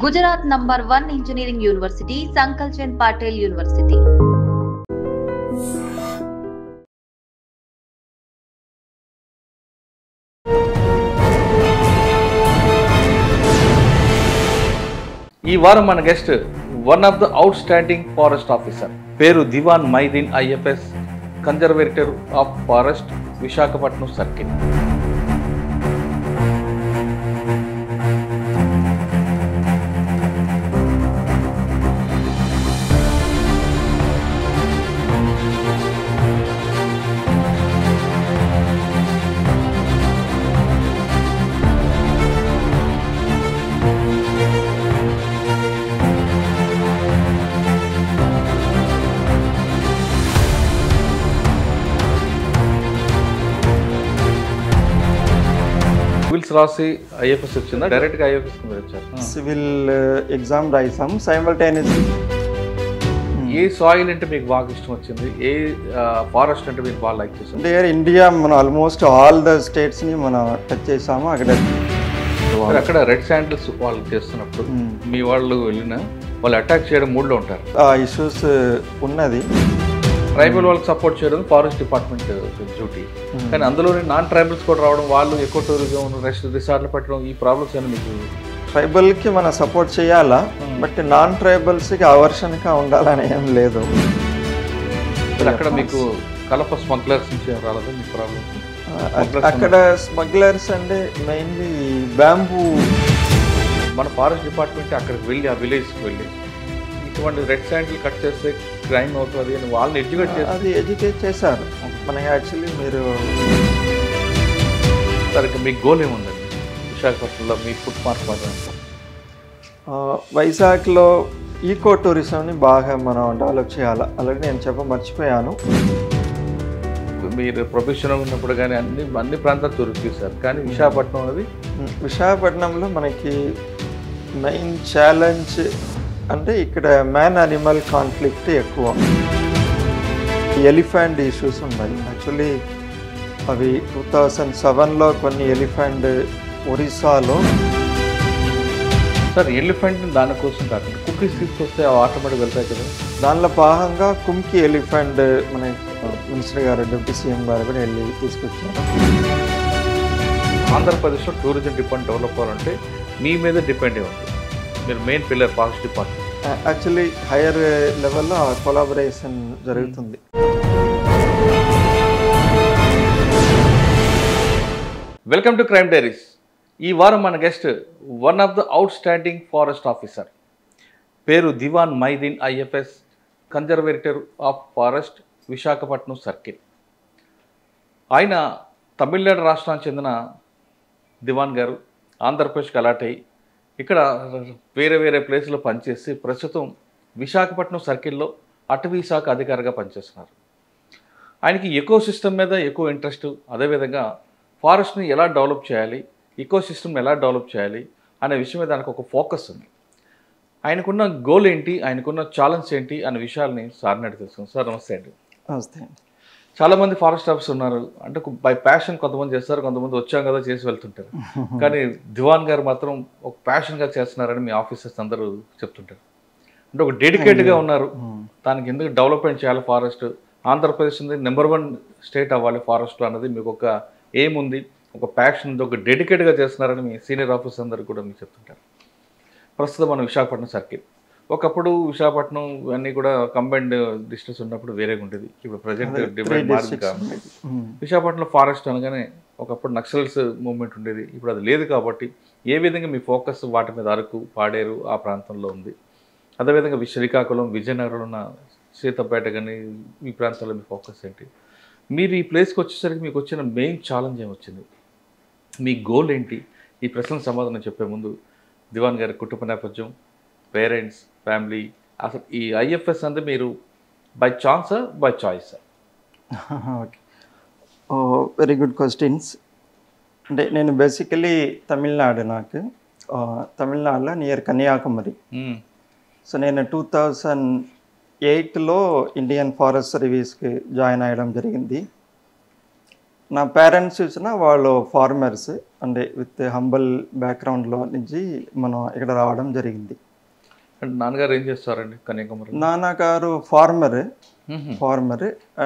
Gujarat #1 Engineering University, Sankal Chand Patel University. ఈ వారం మన guest one of the outstanding forest officer, పేరు Diwan Maideen IFS, conservator of forest, Visakhapatnam circle. Civils రాసి IFS వచ్చిందా, డైరెక్ట్గా IFS మీద వచ్చారు? సివిల్ ఎగ్జామ్ రాసాం సైమల్టేనియస్లీ. ఏ సాయిల్ అంటే మీకు బాగా ఇష్టం వచ్చింది? ఏ ఫారెస్ట్ అంటే మీకు బాగా లైక్ చేసింది? అంటే ఇండియా మనం ఆల్మోస్ట్ ఆల్ ద స్టేట్స్ని మనం టచ్ చేసాము. అక్కడ రెడ్ శాండిల్స్ వాళ్ళు చేస్తున్నప్పుడు మీ వాళ్ళు వెళ్ళిన వాళ్ళు అటాక్ చేయడం మూడ్లో ఉంటారు. ఇష్యూస్ ఉన్నది. ట్రైబల్ వాళ్ళకి సపోర్ట్ చేయడం ఫారెస్ట్ డిపార్ట్మెంట్ డ్యూటీ, కానీ అందులోనే నాన్ ట్రైబల్స్ కూడా రావడం, వాళ్ళు ఎక్కువ టూరిజం రిసార్ట్లు పెట్టడం, ఈ ప్రాబ్లమ్స్ అని మీకు? ట్రైబల్కి మనం సపోర్ట్ చేయాలా, బట్ నాన్ ట్రైబల్స్కి అవర్షన్గా ఉండాలని ఏం లేదు. అక్కడ మీకు కలప స్మగ్లర్స్ నుంచి రాలేదు మీ ప్రాబ్లమ్స్? అక్కడ స్మగ్లర్స్ అంటే మెయిన్లీ బ్యాంబూ. మన ఫారెస్ట్ డిపార్ట్మెంట్ అక్కడికి వెళ్ళి ఆ విలేజ్కి వెళ్ళి ఇటువంటి రెడ్ శాండిల్ కట్ చేస్తే క్రైమ్ అవుతుంది అని వాళ్ళని ఎడ్యుకేట్ చేస్తారు. అది ఎడ్యుకేట్ చేశారు మనకి. యాక్చువల్లీ మీరు సరే, మీ గోల్ ఏముందండి విశాఖపట్నంలో మీ ఫుడ్ మార్క్ మాత్రం? వైజాగ్లో ఈకో టూరిజంని బాగా మనం డెవలప్ చేయాలి. అలాగే నేను మర్చిపోయాను. మీరు ప్రొఫెషనల్ ఉన్నప్పుడు కానీ అన్ని ప్రాంతాలు చూసారు, కానీ విశాఖపట్నం అనేది? విశాఖపట్నంలో మనకి మెయిన్ ఛాలెంజ్ అంటే ఇక్కడ మ్యాన్ అనిమల్ కాన్ఫ్లిక్ట్ ఎక్కువ. ఎలిఫెంట్ ఇష్యూస్ ఉన్నాయి. యాక్చువల్లీ అవి 2007లో కొన్ని ఎలిఫెంట్ ఒరిస్సాలో. సార్, ఎలిఫెంట్ దానికోసం కాకుండా కుక్కీస్ తీసుకొస్తే ఆటోమేటిక్ వెళ్తాయి కదా, దానిలో భాగంగా కుంకి ఎలిఫెంట్ మన మినిస్టర్ గారు, డిప్యూటీ సీఎం గారు కూడా వెళ్ళి తీసుకొచ్చారు. ఆంధ్రప్రదేశ్లో టూరిజం డిపార్ట్మెంట్ డెవలప్ అవ్వాలంటే మీ మీద డిపెండ్ అయి ఉంటుంది. మీరు main pillar forest department. Actually higher లెవెల్లో కొలాబరేషన్ జరుగుతుంది. Welcome to crime diaries. ఈ వారం మన guest one of the outstanding forest officer, పేరు Diwan Maideen IFS, conservator of forest, Visakhapatnam circle. ఆయన తమిళనాడు రాష్ట్రానికి చెందిన దివాన్ గారు ఆంధ్రప్రదేశ్కి అలాట్ అయ్యి ఇక్కడ వేరే వేరే ప్లేస్లో పనిచేసి ప్రస్తుతం విశాఖపట్నం సర్కిల్లో అటవీ శాఖ అధికారిగా పనిచేస్తున్నారు. ఆయనకి ఎకో సిస్టమ్ మీద ఎక్కువ ఇంట్రెస్ట్, అదేవిధంగా ఫారెస్ట్ని ఎలా డెవలప్ చేయాలి, ఎకో సిస్టమ్ ఎలా డెవలప్ చేయాలి అనే విషయం మీద ఆయనకు ఒక ఫోకస్ ఉంది. ఆయనకున్న గోల్ ఏంటి, ఆయనకున్న ఛాలెంజ్ ఏంటి అనే విషయాల్ని సార్ని అడిగి తెలుసుకుందాం. సార్ నమస్తే అండి. నమస్తే. చాలామంది ఫారెస్ట్ ఆఫీసర్ ఉన్నారు, అంటే బై ప్యాషన్ కొంతమంది చేస్తారు, కొంతమంది వచ్చాం కదా చేసి వెళ్తుంటారు. కానీ దివాన్ గారు మాత్రం ఒక ప్యాషన్గా చేస్తున్నారని మీ ఆఫీసర్స్ అందరూ చెప్తుంటారు. అంటే ఒక డెడికేట్గా ఉన్నారు. దానికి ఎందుకు డెవలప్మెంట్ చేయాలి ఫారెస్ట్, ఆంధ్రప్రదేశ్ #1 స్టేట్ అవ్వాలి ఫారెస్ట్లో అన్నది మీకు ఒక ఎయిమ్ ఉంది, ఒక ప్యాషన్ ఉంది, ఒక డెడికేట్గా చేస్తున్నారని మీ సీనియర్ ఆఫీసర్స్ అందరూ కూడా మీకు చెప్తుంటారు. ప్రస్తుతం మనం విశాఖపట్నం సర్కిల్, ఒకప్పుడు విశాఖపట్నం అన్నీ కూడా కంబైన్డ్ డిస్ట్రిక్ట్స్ ఉన్నప్పుడు వేరేగా ఉండేది. ఇప్పుడు ప్రజెంట్ డివైడ్ మారింది కాబట్టి విశాఖపట్నంలో ఫారెస్ట్ అనగానే ఒకప్పుడు నక్సల్స్ మూవ్మెంట్ ఉండేది, ఇప్పుడు అది లేదు. కాబట్టి ఏ విధంగా మీ ఫోకస్ వాటి మీద అరకు, పాడేరు ఆ ప్రాంతంలో ఉంది, అదేవిధంగా శ్రీకాకుళం, విజయనగరంలో ఉన్న సీతపేట కానీ ఈ ప్రాంతాల్లో మీ ఫోకస్ ఏంటి? మీరు ఈ ప్లేస్కి వచ్చేసరికి మీకు వచ్చిన మెయిన్ ఛాలెంజ్ ఏమొచ్చింది, మీ గోల్ ఏంటి? ఈ ప్రశ్నలకు సమాధానం చెప్పే ముందు దివాన్ గారి కుటుంబ నేపథ్యం, పేరెంట్స్, ఫ్యామిలీ, అసలు ఈ ఐఎఫ్ఎస్ అంటే మీరు బై ఛాన్సా బై చాయిసా? Okay, very good questions. అంటే నేను బేసికలీ తమిళనాడు, నాకు తమిళనాడులో నియర్ కన్యాకుమారి. సో నేను 2008లో ఇండియన్ ఫారెస్ట్ సర్వీస్కి జాయిన్ అయ్యడం జరిగింది. నా పేరెంట్స్ చూసిన వాళ్ళు ఫార్మర్స్, అంటే విత్ హంబల్ బ్యాక్గ్రౌండ్లో నుంచి మనం ఇక్కడ రావడం జరిగింది. అంటే నాన్నగారు ఏం చేస్తారండి కన్యాకుమారి? నాన్నగారు ఫార్మర్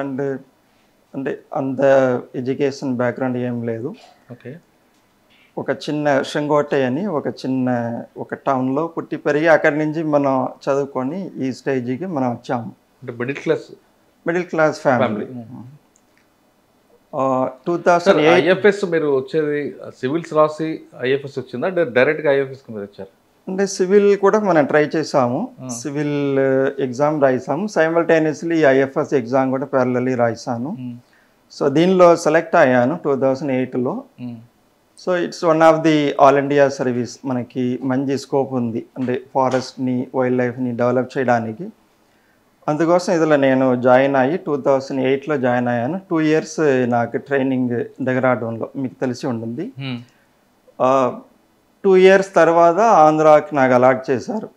అండ్ అంటే అంత ఎడ్యుకేషన్ బ్యాక్గ్రౌండ్ ఏం లేదు. ఓకే. ఒక చిన్న శంగోటె అని ఒక టౌన్లో పుట్టి పెరిగి అక్కడి నుంచి మనం చదువుకొని ఈ స్టేజ్కి మనం వచ్చాము. అంటే మిడిల్ క్లాస్ ఫ్యామిలీ. 2008 ఐఎఫ్ఎస్ మీరు వచ్చేది సివిల్స్ రాసి ఐఎఫ్ఎస్ వచ్చిందా, డైరెక్ట్గా ఐఎఫ్ఎస్కి మీరు వచ్చారు? అంటే సివిల్ కూడా మనం ట్రై చేసాము, సివిల్ ఎగ్జామ్ రాసాము, సైమల్టేనియస్లీ ఐఎఫ్ఎస్ ఎగ్జామ్ కూడా ప్యారలల్లీ రాసాను. సో దీనిలో సెలెక్ట్ అయ్యాను 2008లో. So it's one of the all India service. మనకి మంచి స్కోప్ ఉంది అంటే ఫారెస్ట్ని, వైల్డ్ లైఫ్ని డెవలప్ చేయడానికి. అందుకోసం ఇందులో నేను జాయిన్ అయ్యి 2008లో జాయిన్ అయ్యాను. 2 years నాకు ట్రైనింగ్ డెహ్రాడూన్లో, మీకు తెలిసి ఉంటుంది. 2 years తర్వాత ఆంధ్రాకి నాకు అలాట్ చేశారు.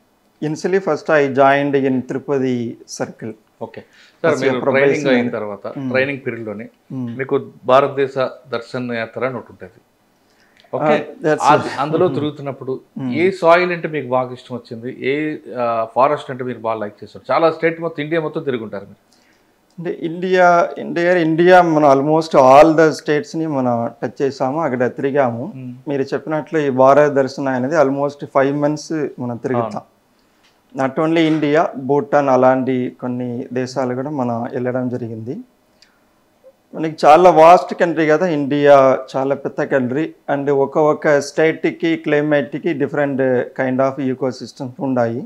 Initially first I joined in Tirupati circle. Okay sir, మీరు ట్రైనింగ్ అయిన తర్వాత ట్రైనింగ్ పీరియడ్లోనే మీకు భారతదేశ దర్శన్ యాత్ర అని ఒకటి ఉంటుంది. ఓకే, అందులో తిరుగుతున్నప్పుడు ఏ సాయిల్ అంటే మీకు బాగా ఇష్టం వచ్చింది, ఏ ఫారెస్ట్ అంటే మీరు బాగా లైక్ చేస్తారు? చాలా స్టేట్ మొత్తం, ఇండియా మొత్తం తిరుగుంటారు మీరు. అంటే ఇండియా మనం ఆల్మోస్ట్ ఆల్ ద స్టేట్స్ని మనం టచ్ చేసాము, అక్కడ తిరిగాము. మీరు చెప్పినట్లు ఈ భారత దర్శనం అనేది ఆల్మోస్ట్ 5 months మనం తిరుగుతాం. నాట్ ఓన్లీ ఇండియా, భూటాన్ అలాంటి కొన్ని దేశాలు కూడా మనం వెళ్ళడం జరిగింది. మనకి చాలా వాస్ట్ కంట్రీ కదా ఇండియా, చాలా పెద్ద కంట్రీ. అండ్ ఒక్కొక్క స్టేట్కి, క్లైమేట్కి different kind of ecosystems ఉన్నాయి.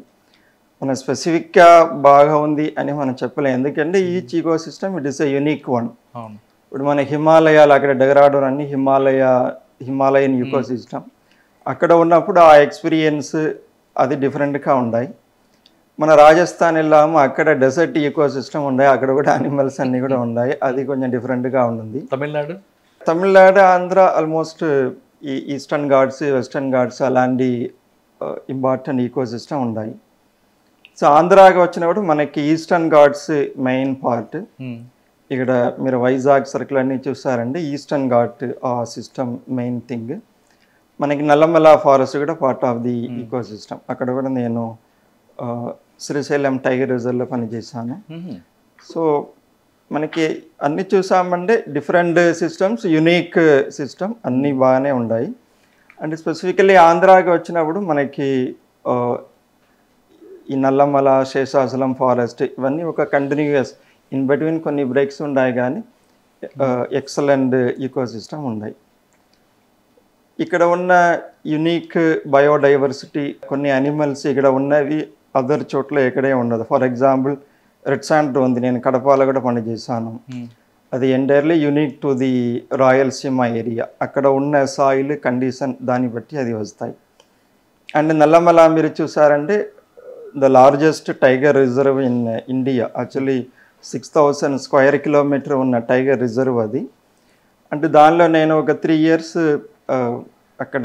మన స్పెసిఫిక్గా బాగా ఉంది అని మనం చెప్పలేం, ఎందుకంటే each ecosystem it is a unique one. ఇప్పుడు మన హిమాలయాలు, అక్కడ డెహ్రాడూన్ అన్ని హిమాలయన్ ఈకో సిస్టమ్. అక్కడ ఉన్నప్పుడు ఆ ఎక్స్పీరియన్స్ అది డిఫరెంట్గా ఉన్నాయి. మన రాజస్థాన్ వెళ్ళాము, అక్కడ డెజర్ట్ ఈకో సిస్టమ్ ఉన్నాయి, అక్కడ కూడా యానిమల్స్ అన్నీ కూడా ఉన్నాయి, అది కొంచెం డిఫరెంట్గా ఉంటుంది. తమిళనాడు, ఆంధ్ర ఆల్మోస్ట్ ఈ ఈస్టర్న్ ఘాట్స్, వెస్టర్న్ ఘాట్స్ అలాంటి ఇంపార్టెంట్ ఈకో సిస్టమ్ ఉన్నాయి. సో ఆంధ్రాకి వచ్చినప్పుడు మనకి ఈస్టర్న్ ఘాట్స్ మెయిన్ పార్ట్. ఇక్కడ మీరు వైజాగ్ సర్కిల్ అన్నీ చూసారండి, ఈస్టర్న్ ఘాట్ ఆ సిస్టమ్ మెయిన్ థింగ్. మనకి నల్లమల ఫారెస్ట్ కూడా part of the ecosystem. అక్కడ కూడా నేను శ్రీశైలం టైగర్ రిజర్వ్లో పనిచేశాను. సో మనకి అన్నీ చూసామంటే డిఫరెంట్ సిస్టమ్స్, యునీక్ సిస్టమ్ అన్నీ బాగానే ఉన్నాయి. అండ్ స్పెసిఫికలీ ఆంధ్రాకి వచ్చినప్పుడు మనకి ఈ నల్లమల, శేషాచలం ఫారెస్ట్ ఇవన్నీ ఒక కంటిన్యూస్, ఇన్ బిట్వీన్ కొన్ని బ్రేక్స్ ఉన్నాయి, కానీ ఎక్సలెంట్ ఈకో సిస్టమ్ ఉన్నాయి. ఇక్కడ ఉన్న యునీక్ బయోడైవర్సిటీ, కొన్ని యానిమల్స్ ఇక్కడ ఉన్నవి అదర్ చోట్ల ఎక్కడే ఉండదు. ఫర్ ఎగ్జాంపుల్ రెడ్ శాండర్ ఉంది, నేను కడపలో కూడా పనిచేశాను. అది entirely unique to the Rayalaseema area. అక్కడ ఉన్న సాయిల్ కండిషన్ దాన్ని బట్టి అది వస్తాయి. అండ్ నల్లమల మీరు చూసారంటే the largest tiger reserve in India. Actually 6000 square kilometer ఉన్న టైగర్ రిజర్వ్ అది. అంటే దానిలో నేను ఒక 3 years అక్కడ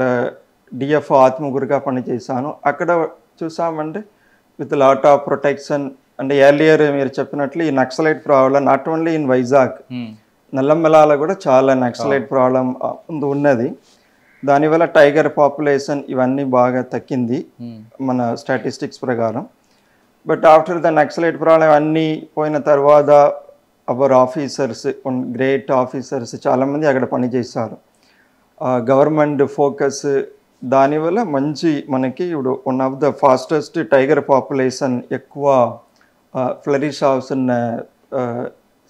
డిఎఫ్ఓ ఆత్మగురుగా పనిచేశాను. అక్కడ చూసామంటే విత్ లాట్ ఆఫ్ ప్రొటెక్షన్. అంటే ఎర్లియర్ మీరు చెప్పినట్లు ఈ naxalite problem not only in Vizag, నల్లమలాలో కూడా చాలా నక్సలైట్ ప్రాబ్లం ఉన్నది. దానివల్ల టైగర్ పాపులేషన్ ఇవన్నీ బాగా తగ్గింది మన స్టాటిస్టిక్స్ ప్రకారం. But after the naxalite problem అన్నీ పోయిన తర్వాత అవర్ ఆఫీసర్స్, గ్రేట్ ఆఫీసర్స్ చాలామంది అక్కడ పనిచేశారు. గవర్నమెంట్ ఫోకస్ దానివల్ల మంచి మనకి ఇప్పుడు one of the fastest tiger population ఎక్కువ ఫ్లరిష్ అవుతున్న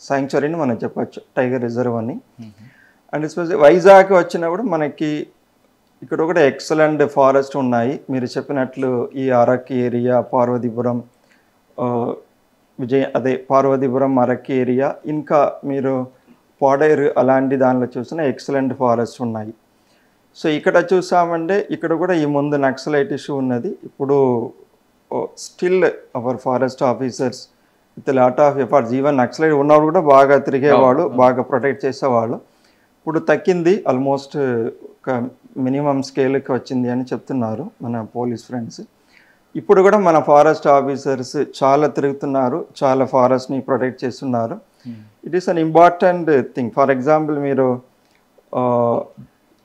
శాంక్చురీని మనం చెప్పచ్చు, టైగర్ రిజర్వ్ అని. అండ్ ఎస్పెషల్లీ వైజాగ్ వచ్చినప్పుడు మనకి ఇక్కడ కూడా ఎక్సలెంట్ ఫారెస్ట్ ఉన్నాయి. మీరు చెప్పినట్లు ఈ అరకు ఏరియా, పార్వతీపురం, పార్వతీపురం అరకు ఏరియా, ఇంకా మీరు పాడేరు అలాంటి దానిలో చూసిన ఎక్సలెంట్ ఫారెస్ట్ ఉన్నాయి. సో ఇక్కడ చూసామంటే ఇక్కడ కూడా ఈ ముందు నక్సలైట్ ఇష్యూ ఉన్నది. ఇప్పుడు still our forest officers with lot of efforts, even Naxalite ఉన్నప్పుడు కూడా బాగా తిరిగేవాళ్ళు, బాగా ప్రొటెక్ట్ చేసేవాళ్ళు. ఇప్పుడు తగ్గింది, ఆల్మోస్ట్ ఒక మినిమం స్కేల్కి వచ్చింది అని చెప్తున్నారు మన పోలీస్ ఫ్రెండ్స్. ఇప్పుడు కూడా మన ఫారెస్ట్ ఆఫీసర్స్ చాలా తిరుగుతున్నారు, చాలా ఫారెస్ట్ని ప్రొటెక్ట్ చేస్తున్నారు. It is an important thing. For example మీరు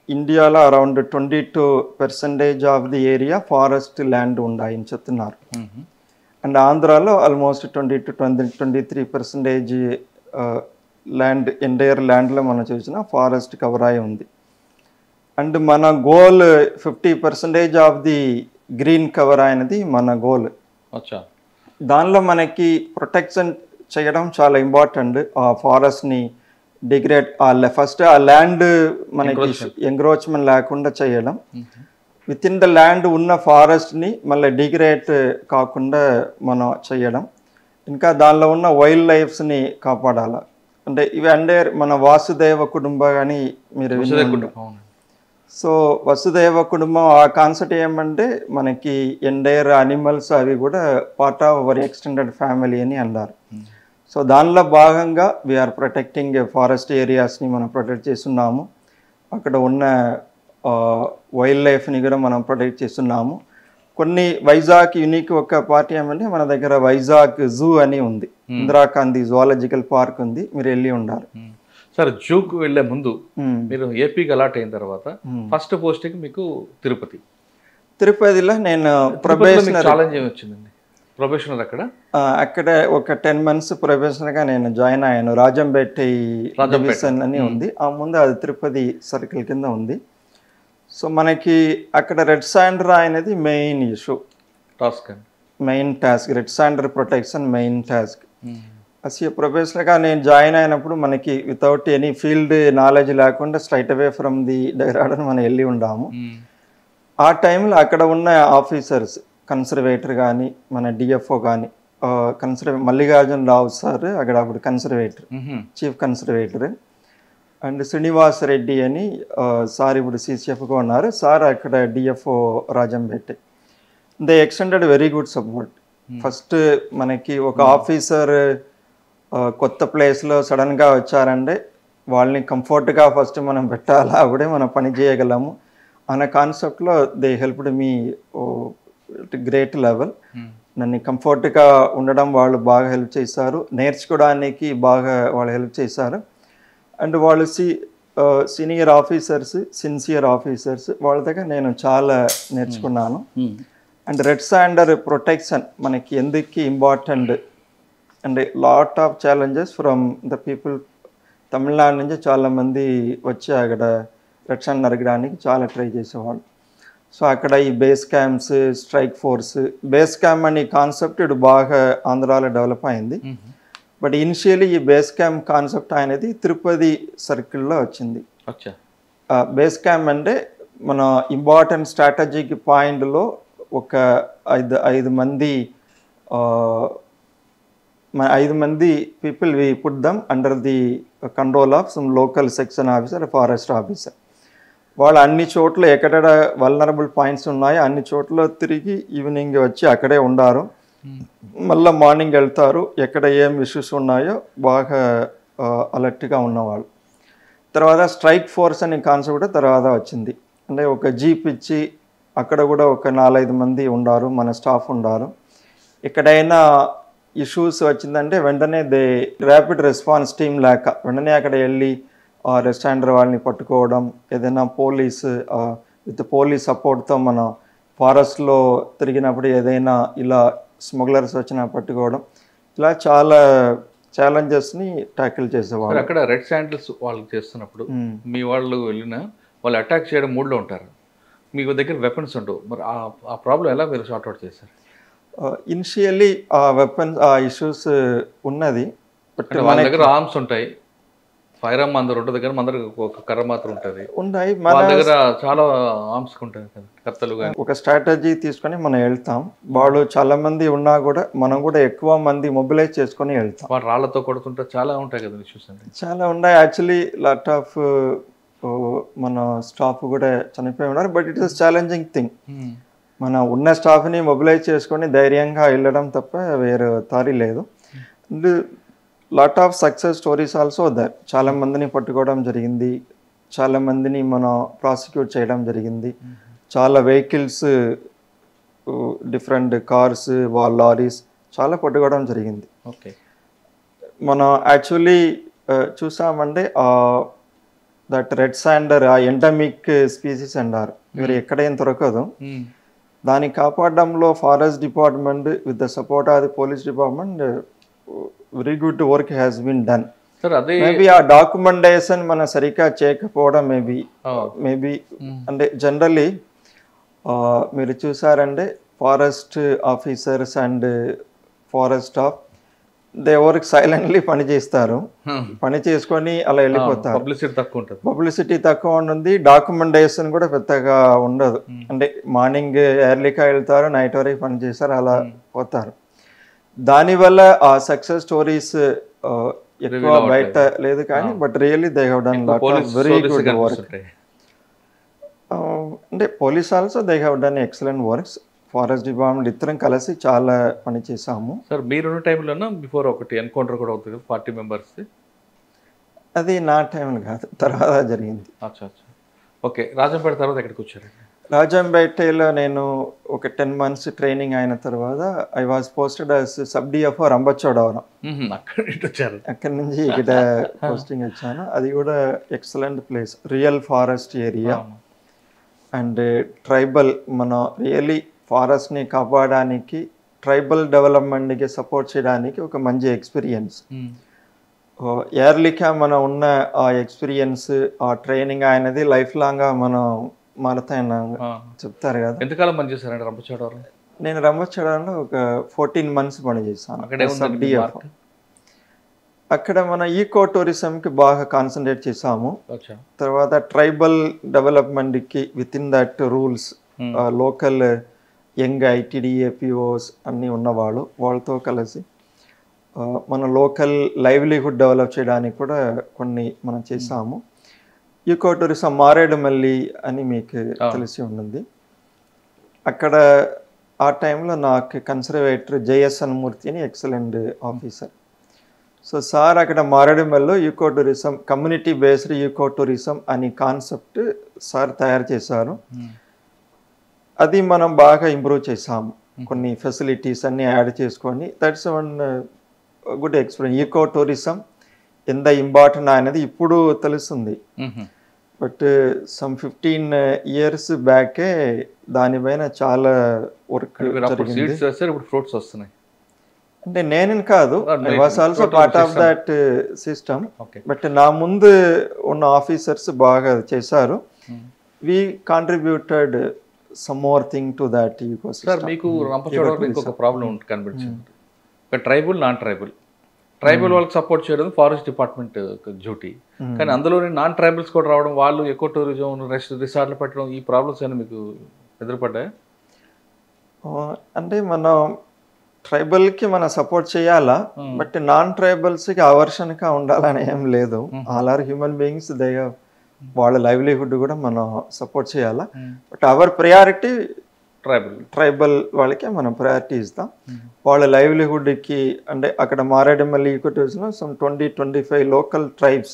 ఇండియాలో around 22% of the area forest land ఉన్నాయని చెప్తున్నారు. అండ్ ఆంధ్రాలో ఆల్మోస్ట్ 20-23% ల్యాండ్ ఎంటైర్ ల్యాండ్లో మనం చూసిన ఫారెస్ట్ కవర్ అయి ఉంది. అండ్ మన goal 50% of the green cover అయినది మన గోల్. దానిలో మనకి ప్రొటెక్షన్ చేయడం చాలా ఇంపార్టెంట్. ఆ ఫారెస్ట్ని డిగ్రేడ్ ఫస్ట్ ఆ ల్యాండ్ మనకి ఎంక్రోచ్మెంట్ లేకుండా చేయడం, విత్ ఇన్ ద ల్యాండ్ ఉన్న ఫారెస్ట్ని మళ్ళీ డిగ్రేడ్ కాకుండా మనం చేయడం, ఇంకా దానిలో ఉన్న వైల్డ్ లైఫ్స్ని కాపాడాలి. అంటే ఇవి అంటే మన వాసుదేవ కుటుంబం అని మీరు సో వసుదేవ కుటుంబం ఆ కాన్సెప్ట్ ఏమంటే మనకి ఎండైర్ అనిమల్స్ అవి కూడా part of our extended family అని అన్నారు. సో దానిలో భాగంగా వీఆర్ ప్రొటెక్టింగ్ ఫారెస్ట్ ఏరియాస్ని మనం ప్రొటెక్ట్ చేస్తున్నాము. అక్కడ ఉన్న వైల్డ్ లైఫ్ని కూడా మనం ప్రొటెక్ట్ చేస్తున్నాము. కొన్ని వైజాగ్ యూనిక్ ఒక పార్టీ ఏమంటే మన దగ్గర వైజాగ్ జూ అని ఉంది, ఇందిరాగాంధీ జువాలజికల్ పార్క్ ఉంది, మీరు వెళ్ళి ఉండాలి. సార్ జూకు వెళ్ళే ముందు మీరు ఏపీకి అలాట్ అయిన తర్వాత ఫస్ట్ పోస్టింగ్ మీకు తిరుపతిలో నేను ప్రొబేషనర్ ఛాలెంజ్ ఏమి వచ్చిందండి? ప్రొబేషనర్ అక్కడ ఒక 10 months ప్రొబేషనర్గా నేను జాయిన్ అయ్యాను. రాజంపేట డివిజన్ అని ఉంది, ఆ ముందు అది తిరుపతి సర్కిల్ కింద ఉంది. సో మనకి అక్కడ రెడ్ శాండర్ అనేది main issue, main task, red sanders protection main task. అసలు ప్రొఫెషనల్గా నేను జాయిన్ అయినప్పుడు మనకి వితౌట్ ఎనీ ఫీల్డ్ నాలెడ్జ్ లేకుండా స్ట్రైట్ అవే ఫ్రమ్ ది డైరాడన్ మనం వెళ్ళి ఉండాము. ఆ టైంలో అక్కడ ఉన్న ఆఫీసర్స్ కన్సర్వేటర్ కానీ మన డిఎఫ్ఓ కానీ మల్లికార్జున రావు సార్ అక్కడ అప్పుడు conservator, chief conservator, and Srinivas Reddy అని సార్ ఇప్పుడు సిసిఎఫ్గా ఉన్నారు, సార్ అక్కడ DFO Rajampet. They extended very good support. First మనకి ఒక ఆఫీసర్ కొత్త ప్లేస్లో సడన్గా వచ్చారంటే వాళ్ళని కంఫర్ట్గా ఫస్ట్ మనం పెట్టాలా, అప్పుడే మనం పని చేయగలము అనే కాన్సెప్ట్లో they helped me great level. నన్ను కంఫర్ట్గా ఉండడం వాళ్ళు బాగా హెల్ప్ చేశారు, నేర్చుకోవడానికి బాగా వాళ్ళు హెల్ప్ చేశారు. అండ్ వాళ్ళు సీనియర్ ఆఫీసర్స్, సిన్సియర్ ఆఫీసర్స్, వాళ్ళ దగ్గర నేను చాలా నేర్చుకున్నాను. అండ్ రెడ్ శాండర్ ప్రొటెక్షన్ మనకి ఎందుకు ఇంపార్టెంట్ అంటే lot of challenges from the people. Tamil Nadu నుంచి చాలామంది వచ్చి అక్కడ రెడ్ శాండర్ నరకడానికి చాలా ట్రై చేసేవాళ్ళు. సో అక్కడ ఈ base camps, strike force, base camp అనే కాన్సెప్ట్ ఇప్పుడు బాగా ఆంధ్రాలో డెవలప్ అయింది. బట్ ఇనిషియలీ ఈ బేస్ క్యాంప్ కాన్సెప్ట్ అనేది తిరుపతి సర్కిల్లో వచ్చింది. బేస్ క్యాంప్ అంటే మన ఇంపార్టెంట్ స్ట్రాటజిక్ పాయింట్లో ఒక ఐదు మంది people we put them under the control of some local section officer, forest officer. వాళ్ళు అన్ని చోట్ల ఎక్కడ వల్నరబుల్ పాయింట్స్ ఉన్నాయో అన్ని చోట్ల తిరిగి ఈవినింగ్ వచ్చి అక్కడే ఉండారు, మళ్ళీ మార్నింగ్ వెళ్తారు, ఎక్కడ ఏం ఇష్యూస్ ఉన్నాయో బాగా అలర్ట్గా ఉన్నవాళ్ళు. తర్వాత స్ట్రైక్ ఫోర్స్ అనే కాన్సెప్ట్ కూడా తర్వాత వచ్చింది. అంటే ఒక జీప్ ఇచ్చి అక్కడ కూడా ఒక 4-5 మంది ఉండారు, మన స్టాఫ్ ఉండారు. ఎక్కడైనా ఇష్యూస్ వచ్చిందంటే వెంటనే ర్యాపిడ్ రెస్పాన్స్ టీమ్ లేక వెంటనే అక్కడ వెళ్ళి రెస్టాండర్ వాళ్ళని పట్టుకోవడం, ఏదైనా విత్ పోలీస్ సపోర్ట్తో మనం ఫారెస్ట్లో తిరిగినప్పుడు ఏదైనా ఇలా స్మగ్లర్స్ వచ్చినా పట్టుకోవడం, ఇలా చాలా ఛాలెంజెస్ని ట్యాకిల్ చేసేవాళ్ళు. అక్కడ రెడ్ శాండల్స్ వాళ్ళు చేస్తున్నప్పుడు మీ వాళ్ళు వాళ్ళు అటాక్ చేయడం మూడ్లో ఉంటారు, మీ దగ్గర వెపన్స్ ఉండవు, మరి ఆ ప్రాబ్లం ఎలా మీరు సార్ట్అవుట్ చేశారు? ఇనిషియల్లీ ఆ వెపన్స్ ఆ ఇష్యూస్ ఉన్నది. మన దగ్గర ఆర్మ్స్ ఉంటాయి, ఫైర్ ఆర్మ్ అందరు ఉంటుంది దగ్గర, మన దగ్గర ఒక కర్ర మాత్రం ఉంటుంది, మన దగ్గర చాలా ఆర్మ్స్ ఉంటాయి కదా, కత్తలు. ఒక స్ట్రాటజీ తీసుకొని మనం వెళ్తాం, వాళ్ళు చాలా మంది ఉన్నా కూడా మనం కూడా ఎక్కువ మంది మొబిలైజ్ చేసుకొని వెళ్తాం. వాళ్ళు రాళ్లతో కొడుతుంటే చాలా ఉంటాయి కదా ఇష్యూస్, అంటే చాలా ఉన్నాయి. యాక్చువల్లీ లాట్ ఆఫ్ మన స్టాఫ్ కూడా చనిపోయి ఉన్నారు. But it is challenging thing. మన ఉన్న స్టాఫ్ని మొబిలైజ్ చేసుకొని ధైర్యంగా వెళ్ళడం తప్ప వేరే దారి లేదు. And lot of success stories also that. చాలా మందిని పట్టుకోవడం జరిగింది, చాలా మందిని మనం ప్రాసిక్యూట్ చేయడం జరిగింది, చాలా వెహికల్స్, డిఫరెంట్ కార్స్, లారీస్ చాలా పట్టుకోవడం జరిగింది. ఓకే, మనం యాక్చువల్లీ చూసామంటే దట్ రెడ్ శాండర్ ఆ ఎండమిక్ స్పీసీస్ అన్నారు, ఇవి ఎక్కడేం దొరకదు. దాన్ని కాపాడడంలో forest department with the support of the police department very good work has been done. Maybe ఆ డాక్యుమెంటేషన్ మనం సరిగ్గా చేయకపోవడం మేబీ అంటే జనరల్లీ మీరు చూసారంటే forest officers and forest staff they work silently పని చేస్తారు, పని చేసుకొని అలా వెళ్ళిపోతారు. పబ్లిసిటీ తక్కువ ఉంటుంది, డాక్యుమెంటేషన్ కూడా పెద్దగా ఉండదు. అంటే మార్నింగ్ ఎర్లీగా వెళ్తారు, నైట్ వరకు పని చేస్తారు, అలా పోతారు. దానివల్ల ఆ సక్సెస్ స్టోరీస్ ఎక్కువ బయట లేదు కానీ but really they have done lot of very good work. అంటే police also they have done excellent works. Forest department ఇద్దరం కలిసి చాలా పని చేసాము. సార్ మీరున్న టైంలోనా బిఫోర్ ఒకటి ఎన్కౌంటర్ కూడా అవుతుంది 40 మెంబర్స్? అది నా టైంలో కాదు, తర్వాత జరిగింది. ఓకే, రాజంపేట తర్వాత ఎక్కడికి వచ్చారు? రాజంపేటలో నేను ఒక 10 months ట్రైనింగ్ అయిన తర్వాత I was posted as sub DFO Rampachodavaram. అక్కడి నుంచి ఇక్కడ పోస్టింగ్ వచ్చాను. అది కూడా excellent place, real forest area and tribal. మన రియల్లీ ఫారెస్ట్ని కాపాడడానికి, ట్రైబల్ డెవలప్మెంట్కి సపోర్ట్ చేయడానికి ఒక మంచి ఎక్స్పీరియన్స్. ఎర్లీగా మనం ఉన్న ఆ ఎక్స్పీరియన్స్, ఆ ట్రైనింగ్ అనేది లైఫ్ లాంగ్గా మనం మారుతాయని చెప్తారు కదా. ఎంతకాలం పని చేశారండి రంపచోడవరం? నేను రంపచోడవరంలో ఒక 14 months పని చేశాను. అక్కడ మన ఈకో టూరిజంకి బాగా కాన్సన్ట్రేట్ చేసాము. తర్వాత ట్రైబల్ డెవలప్మెంట్కి with in that rules local young ITDA POs అన్నీ ఉన్నవాళ్ళు, వాళ్ళతో కలిసి మన లోకల్ లైవ్లీహుడ్ డెవలప్ చేయడానికి కూడా కొన్ని మనం చేసాము. ఈకో టూరిజం మారేడుమల్లి అని మీకు తెలిసి ఉంటుంది. అక్కడ ఆ టైంలో నాకు కన్సర్వేటర్ జేఎస్ఎన్ మూర్తి అని ఎక్సలెంట్ ఆఫీసర్. సో సార్ అక్కడ మారేడుమల్లిలో ecotourism, community based ecotourism అని కాన్సెప్ట్ సార్ తయారు చేశారు. అది మనం బాగా ఇంప్రూవ్ చేసాము, కొన్ని ఫెసిలిటీస్ అన్నీ యాడ్ చేసుకొని. That's one good experience. Ecotourism ఎంత ఇంపార్టెంట్ అనేది ఇప్పుడు తెలుస్తుంది, బట్ సమ్ 15 years బ్యాకే దానిపైన చాలా వర్క్ జరిగింది. అంటే నేను కాదు, I was also part of that system, but నా ముందు ఉన్న ఆఫీసర్స్ బాగా చేశారు. We contributed some more thing to that ecosystem. Sir మీకు రంపచోడవరం ఇంకొక ప్రాబ్లం కనిపించింది, ట్రైబల్ నాన్ ట్రైబల్ వాళ్ళకి సపోర్ట్ చేయడం ఫారెస్ట్ డిపార్ట్మెంట్ డ్యూటీ, కానీ అందులోనే నాన్ ట్రైబల్స్ కూడా రావడం, వాళ్ళు ఎకో టూరిజం రిసార్ట్లు పెట్టడం, ఈ ప్రాబ్లమ్స్ ఏమైనా మీకు ఎదురుపడ్డాయా? అంటే మనం ట్రైబల్కి మనం సపోర్ట్ చేయాలా, బట్ నాన్ ట్రైబల్స్కి అవర్షన్గా ఉండాలని ఏం లేదు. All are human beings, they వాళ్ళ లైవ్లీహుడ్ కూడా మనం సపోర్ట్ చేయాలా, బట్ అవర్ ప్రయారిటీ ట్రైబల్ వాళ్ళకే మనం ప్రయారిటీ ఇస్తాం. వాళ్ళ లైవ్లీహుడ్కి అంటే అక్కడ మారేడుమల్లి ఈకో టూరిజంలో some 20-25 local tribes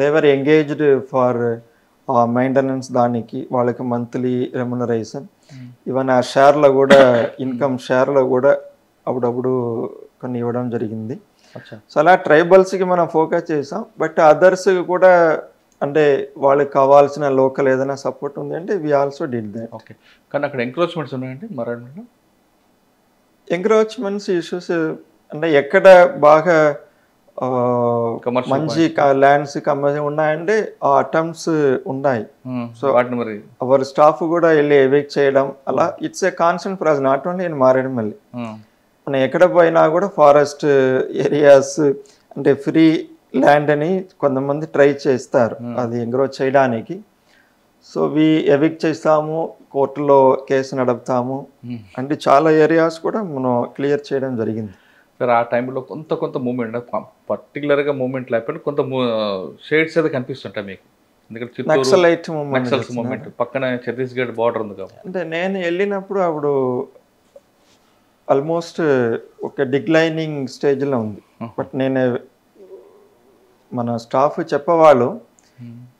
they were engaged for maintenance. దానికి వాళ్ళకి మంత్లీ రెమ్యునరేషన్, ఈవెన్ ఆ షేర్లో కూడా ఇన్కమ్ షేర్లో కూడా అప్పుడప్పుడు కొన్ని ఇవ్వడం జరిగింది. సో అలా ట్రైబల్స్కి మనం ఫోకస్ చేసాం, బట్ అదర్స్ కూడా అంటే వాళ్ళకి కావాల్సిన లోకల్ ఏదైనా సపోర్ట్ ఉంది అంటే we also did that. Okay, కానీ అక్కడ ఎంక్రోచ్మెంట్స్ ఉన్నాయండి మారేడుమల్లిలో? ఎంక్రోచ్మెంట్స్ ఇష్యూస్ అంటే ఎక్కడ బాగా మంచి ల్యాండ్స్ కమర్షియల్ ఉన్నాయంటే ఆ అటెంప్ట్స్ ఉన్నాయి. సో మరి అవర్ స్టాఫ్ కూడా వెళ్ళి ఎవిక్ట్ చేయడం, అలా it's a constant process, not only in Maredumilli. మనం ఎక్కడ పోయినా కూడా ఫారెస్ట్ ఏరియాస్ అంటే ఫ్రీ ల్యాండ్ అని కొంతమంది ట్రై చేస్తారు అది ఎంక్రోచ్ చేయడానికి. సో వి ఎవిక్ట్ చేస్తాము, కోర్టులో కేసు నడుపుతాము, అంటే చాలా ఏరియాస్ కూడా మనం క్లియర్ చేయడం జరిగింది. సార్ ఆ టైంలో కొంత మూమెంట్, పర్టికులర్గా మూమెంట్ లేకపోతే కొంత షేడ్స్ అయితే కనిపిస్తుంటాయి మీకు, ఎందుకంటే నక్సలైట్ మూమెంట్ పక్కన ఛత్తీస్గఢ్ బార్డర్ ఉంది కాబట్టి. అంటే నేను వెళ్ళినప్పుడు అప్పుడు ఆల్మోస్ట్ ఒక డిక్లైనింగ్ స్టేజ్లో ఉంది, బట్ నేను మన స్టాఫ్ చెప్పేవాళ్ళు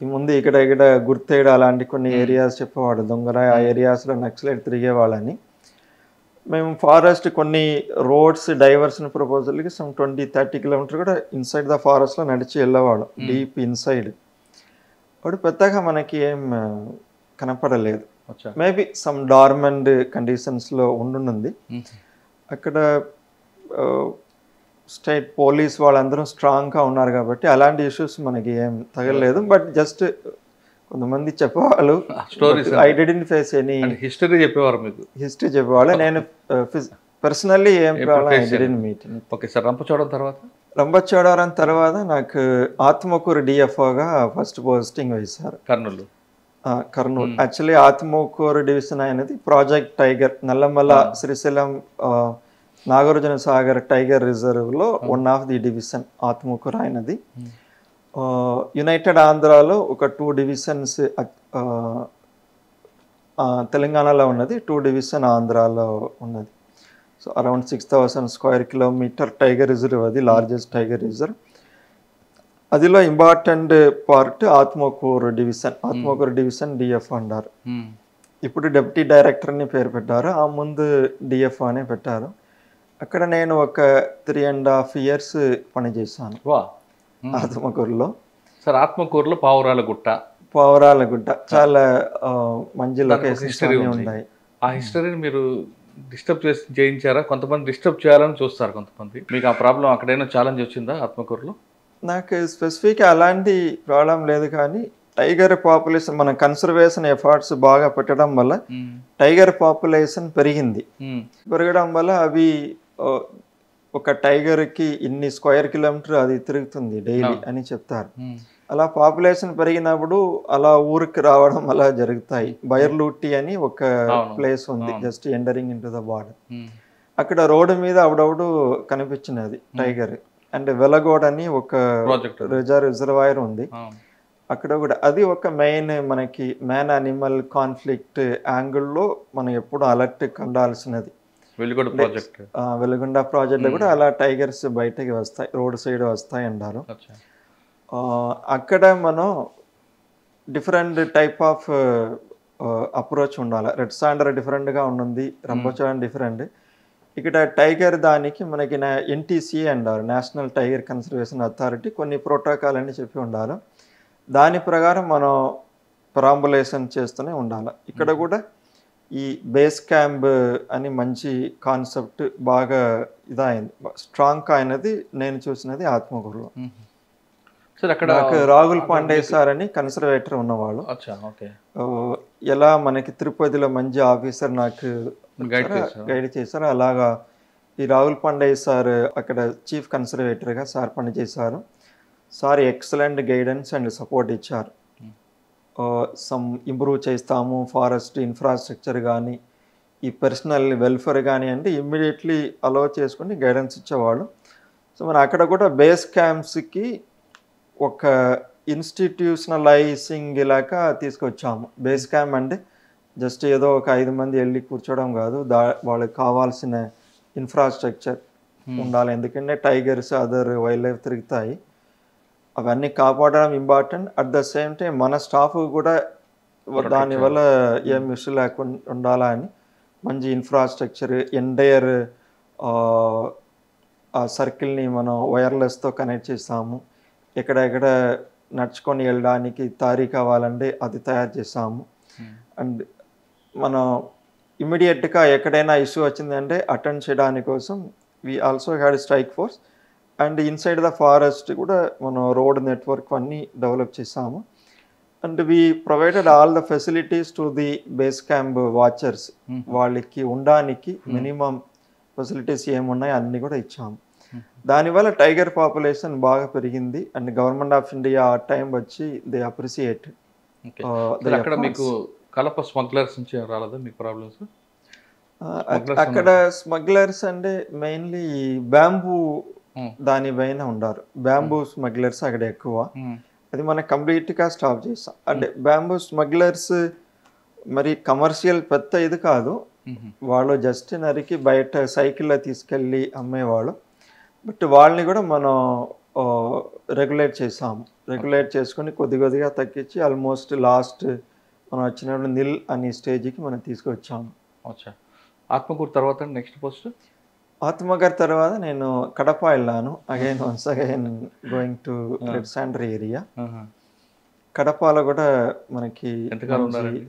ఈ ముందు ఇక్కడ గుర్తేడ అలాంటి కొన్ని ఏరియాస్ చెప్పేవాడు, దొంగర ఆ ఏరియాస్లో నక్సలైట్ తిరిగేవాళ్ళని. మేము ఫారెస్ట్ కొన్ని రోడ్స్ డైవర్షన్ ప్రపోజల్కి సమ్ 20-30 kilometers కూడా ఇన్సైడ్ ద ఫారెస్ట్లో నడిచి వెళ్ళేవాళ్ళం, డీప్ ఇన్సైడ్. అప్పుడు పెద్దగా మనకి ఏం కనపడలేదు. అచ్చా. మేబీ సమ్ డార్మెంట్ కండిషన్స్లో ఉండుంది. అక్కడ స్టేట్ పోలీస్ వాళ్ళందరూ స్ట్రాంగ్గా ఉన్నారు కాబట్టి అలాంటి ఇష్యూస్ మనకి ఏం తగలలేదు. బట్ జస్ట్ కొంతమంది చెప్పేవాళ్ళు stories I didn't face any history చెప్పేవారు మీకు. హిస్టరీ చెప్పేవాళ్ళు. నేను పర్సనల్లీ ఏం problem I didn't meet. Okay sir. Rampachodavaram తర్వాత నాకు ఆత్మకూరు డిఎఫ్ఓగా ఫస్ట్ పోస్టింగ్ వేశారు కర్నూలు. యాక్చువల్లీ ఆత్మకూరు డివిజన్ అనేది project tiger Nallamala Srisailam Nagarjuna Sagar tiger రిజర్వ్లో one of the division Atmakur అయినది. యునైటెడ్ ఆంధ్రాలో ఒక 2 డివిజన్స్ తెలంగాణలో ఉన్నది, 2 డివిజన్ ఆంధ్రాలో ఉన్నది. So around 6,000 square kilometer tiger reserve, అది లార్జెస్ట్ టైగర్ రిజర్వ్. అదిలో important part Atmakur division DF అన్నారు. ఇప్పుడు డిప్యూటీ డైరెక్టర్ని పేరు పెట్టారు, ఆ ముందు డిఎఫ్ అనే పెట్టారు. అక్కడ నేను ఒక 3.5 years పనిచేశాను ఆత్మకూరులో. సార్ ఆత్మకూరులో పావురాలగుట్ట చాలా మంచి లొకేషన్స్ ఉన్నాయి. ఆ హిస్టరీని మీరు డిస్టర్బ్ చేయించారా? కొంతమంది డిస్టర్బ్ చేయాలని చూస్తారు కొంతమంది. మీకు ఆ ప్రాబ్లం అక్కడైనా ఛాలెంజ్ వచ్చిందా ఆత్మకూరులో? నాకు స్పెసిఫిక్ అలాంటి ప్రాబ్లం లేదు, కానీ టైగర్ పాపులేషన్ మన కన్సర్వేషన్ ఎఫర్ట్స్ బాగా పెట్టడం వల్ల టైగర్ పాపులేషన్ పెరగడం వల్ల అవి ఒక టైగర్కి ఇన్ని స్క్వేర్ కిలోమీటర్ అది తిరుగుతుంది డైలీ అని చెప్తారు. అలా పాపులేషన్ పెరిగినప్పుడు అలా ఊరికి రావడం అలా జరుగుతాయి. బైర్లూటి అని ఒక ప్లేస్ ఉంది just entering in to the border. అక్కడ రోడ్డు మీద అప్పుడప్పుడు కనిపించినది టైగర్. అండ్ వెలగోడ్ అని ఒక రిజర్వాయర్ ఉంది అక్కడ కూడా. అది ఒక మెయిన్ మనకి మ్యాన్ అనిమల్ కాన్ఫ్లిక్ట్ యాంగిల్లో మనం ఎప్పుడు అలర్ట్ ఉండాల్సినది. వెలుగొండ ప్రాజెక్ట్లో కూడా అలా టైగర్స్ బయటకి వస్తాయి, రోడ్ సైడ్ వస్తాయి అన్నారు. అక్కడ మనం డిఫరెంట్ టైప్ ఆఫ్ అప్రోచ్ ఉండాలి. రెడ్ సాండర్ డిఫరెంట్గా ఉంటుంది, రంపచోడవరం డిఫరెంట్. ఇక్కడ టైగర్ దానికి మనకి ఎన్టీసీ అంటారు, నేషనల్ టైగర్ కన్సర్వేషన్ అథారిటీ, కొన్ని ప్రోటోకాల్ అని చెప్పి ఉండాలి. దాని ప్రకారం మనం పరాంబులేషన్ చేస్తూనే ఉండాలి. ఇక్కడ కూడా ఈ బేస్ క్యాంప్ అని మంచి కాన్సెప్ట్ బాగా ఇదైంది, స్ట్రాంగ్ అయినది నేను చూసినది ఆత్మకూరులో. నాకు రాహుల్ పాండే సార్ అని కన్సర్వేటర్ ఉన్నవాళ్ళు. ఎలా మనకి తిరుపతిలో మంచి ఆఫీసర్ నాకు గైడ్ చేశారు, అలాగా ఈ రాహుల్ పాండే సార్ అక్కడ చీఫ్ కన్సర్వేటర్గా సార్ పనిచేశారు. Sir excellent guidance and support ఇచ్చారు. సమ్ ఇంప్రూవ్ చేస్తాము ఫారెస్ట్ ఇన్ఫ్రాస్ట్రక్చర్ కానీ ఈ పర్సనల్ వెల్ఫేర్ కానీ అంటే ఇమ్మీడియట్లీ అలో చేసుకుని గైడెన్స్ ఇచ్చేవాళ్ళు. సో మనం అక్కడ కూడా బేస్ క్యాంప్స్కి ఒక ఇన్స్టిట్యూషనలైజింగ్ లాగా తీసుకొచ్చాము. బేస్ క్యాంప్ అంటే జస్ట్ ఏదో ఒక 5 మంది వెళ్ళి కూర్చోవడం కాదు, వాళ్ళకి కావాల్సిన ఇన్ఫ్రాస్ట్రక్చర్ ఉండాలి. ఎందుకంటే టైగర్స్ అదర్ వైల్డ్ లైఫ్ తిరుగుతాయి, అవన్నీ కాపాడడం important. At the same time మన స్టాఫ్ కూడా దానివల్ల ఏం ఇష్యూ లేకుండా ఉండాలా అని మంచి ఇన్ఫ్రాస్ట్రక్చర్ ఎంటైర్ ఆ సర్కిల్ని మనం వైర్లెస్తో కనెక్ట్ చేస్తాము. ఎక్కడెక్కడ నడుచుకొని వెళ్ళడానికి దారి కావాలంటే అది తయారు చేస్తాము. అండ్ మనం ఇమ్మీడియట్గా ఎక్కడైనా ఇష్యూ వచ్చిందంటే అటెండ్ చేయడానికి కోసం we also had strike force. And inside the forest కూడా మనం రోడ్ నెట్వర్క్ అన్నీ డెవలప్ చేసాము. And we provided all the facilities to the base camp watchers, వాళ్ళకి ఉండడానికి మినిమం ఫెసిలిటీస్ ఏమున్నాయి అన్నీ కూడా ఇచ్చాము. దానివల్ల టైగర్ పాపులేషన్ బాగా పెరిగింది. అండ్ గవర్నమెంట్ ఆఫ్ ఇండియా ఆ టైం వచ్చి దే అప్రిసియేట్. అక్కడ మీకు కలప స్మగ్లర్స్ నుంచి రాలేదా మీకు ప్రాబ్లమ్స్? అక్కడ స్మగ్లర్స్ అంటే మెయిన్లీ బ్యాంబూ దానిపైన ఉండారు. బ్యాంబూ స్మగ్లర్స్ అక్కడ ఎక్కువ. అది మనం కంప్లీట్గా స్టాప్ చేస్తాం. అంటే బ్యాంబూ స్మగ్లర్స్ మరి కమర్షియల్ పెద్ద ఇది కాదు, వాళ్ళు జస్ట్ నరికి బయట సైకిల్లో తీసుకెళ్ళి అమ్మేవాళ్ళు. బట్ వాళ్ళని కూడా మనం రెగ్యులేట్ చేసాము. రెగ్యులేట్ చేసుకుని కొద్దిగా తగ్గించి ఆల్మోస్ట్ లాస్ట్ మనం వచ్చినప్పుడు నిల్ అనే స్టేజ్కి మనం తీసుకొచ్చాము. ఆత్మకూరు తర్వాత నెక్స్ట్ పోస్ట్? ఆత్మకూరు తర్వాత నేను కడప వెళ్ళాను. Once again going to red sander area. కడపలో కూడా మనకి ఎంతకాలం మంచి ఉన్నారండి?